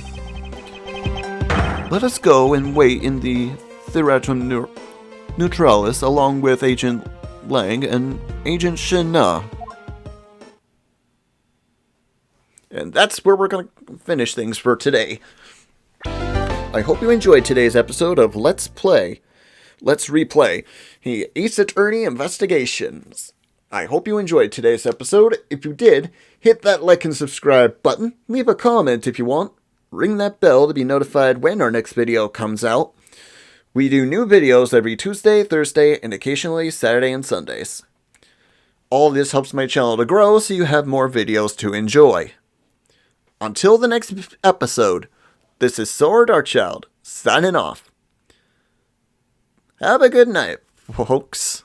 Let us go and wait in the Theatrum Neutralis along with Agent Lang and Agent Shina. And that's where we're going to finish things for today. I hope you enjoyed today's episode of Let's Replay, the Ace Attorney Investigations. I hope you enjoyed today's episode. If you did, hit that like and subscribe button, leave a comment if you want, ring that bell to be notified when our next video comes out. We do new videos every Tuesday, Thursday, and occasionally Saturday and Sundays. All this helps my channel to grow so you have more videos to enjoy. Until the next episode, this is Saur Darkchylde, signing off. Have a good night, folks.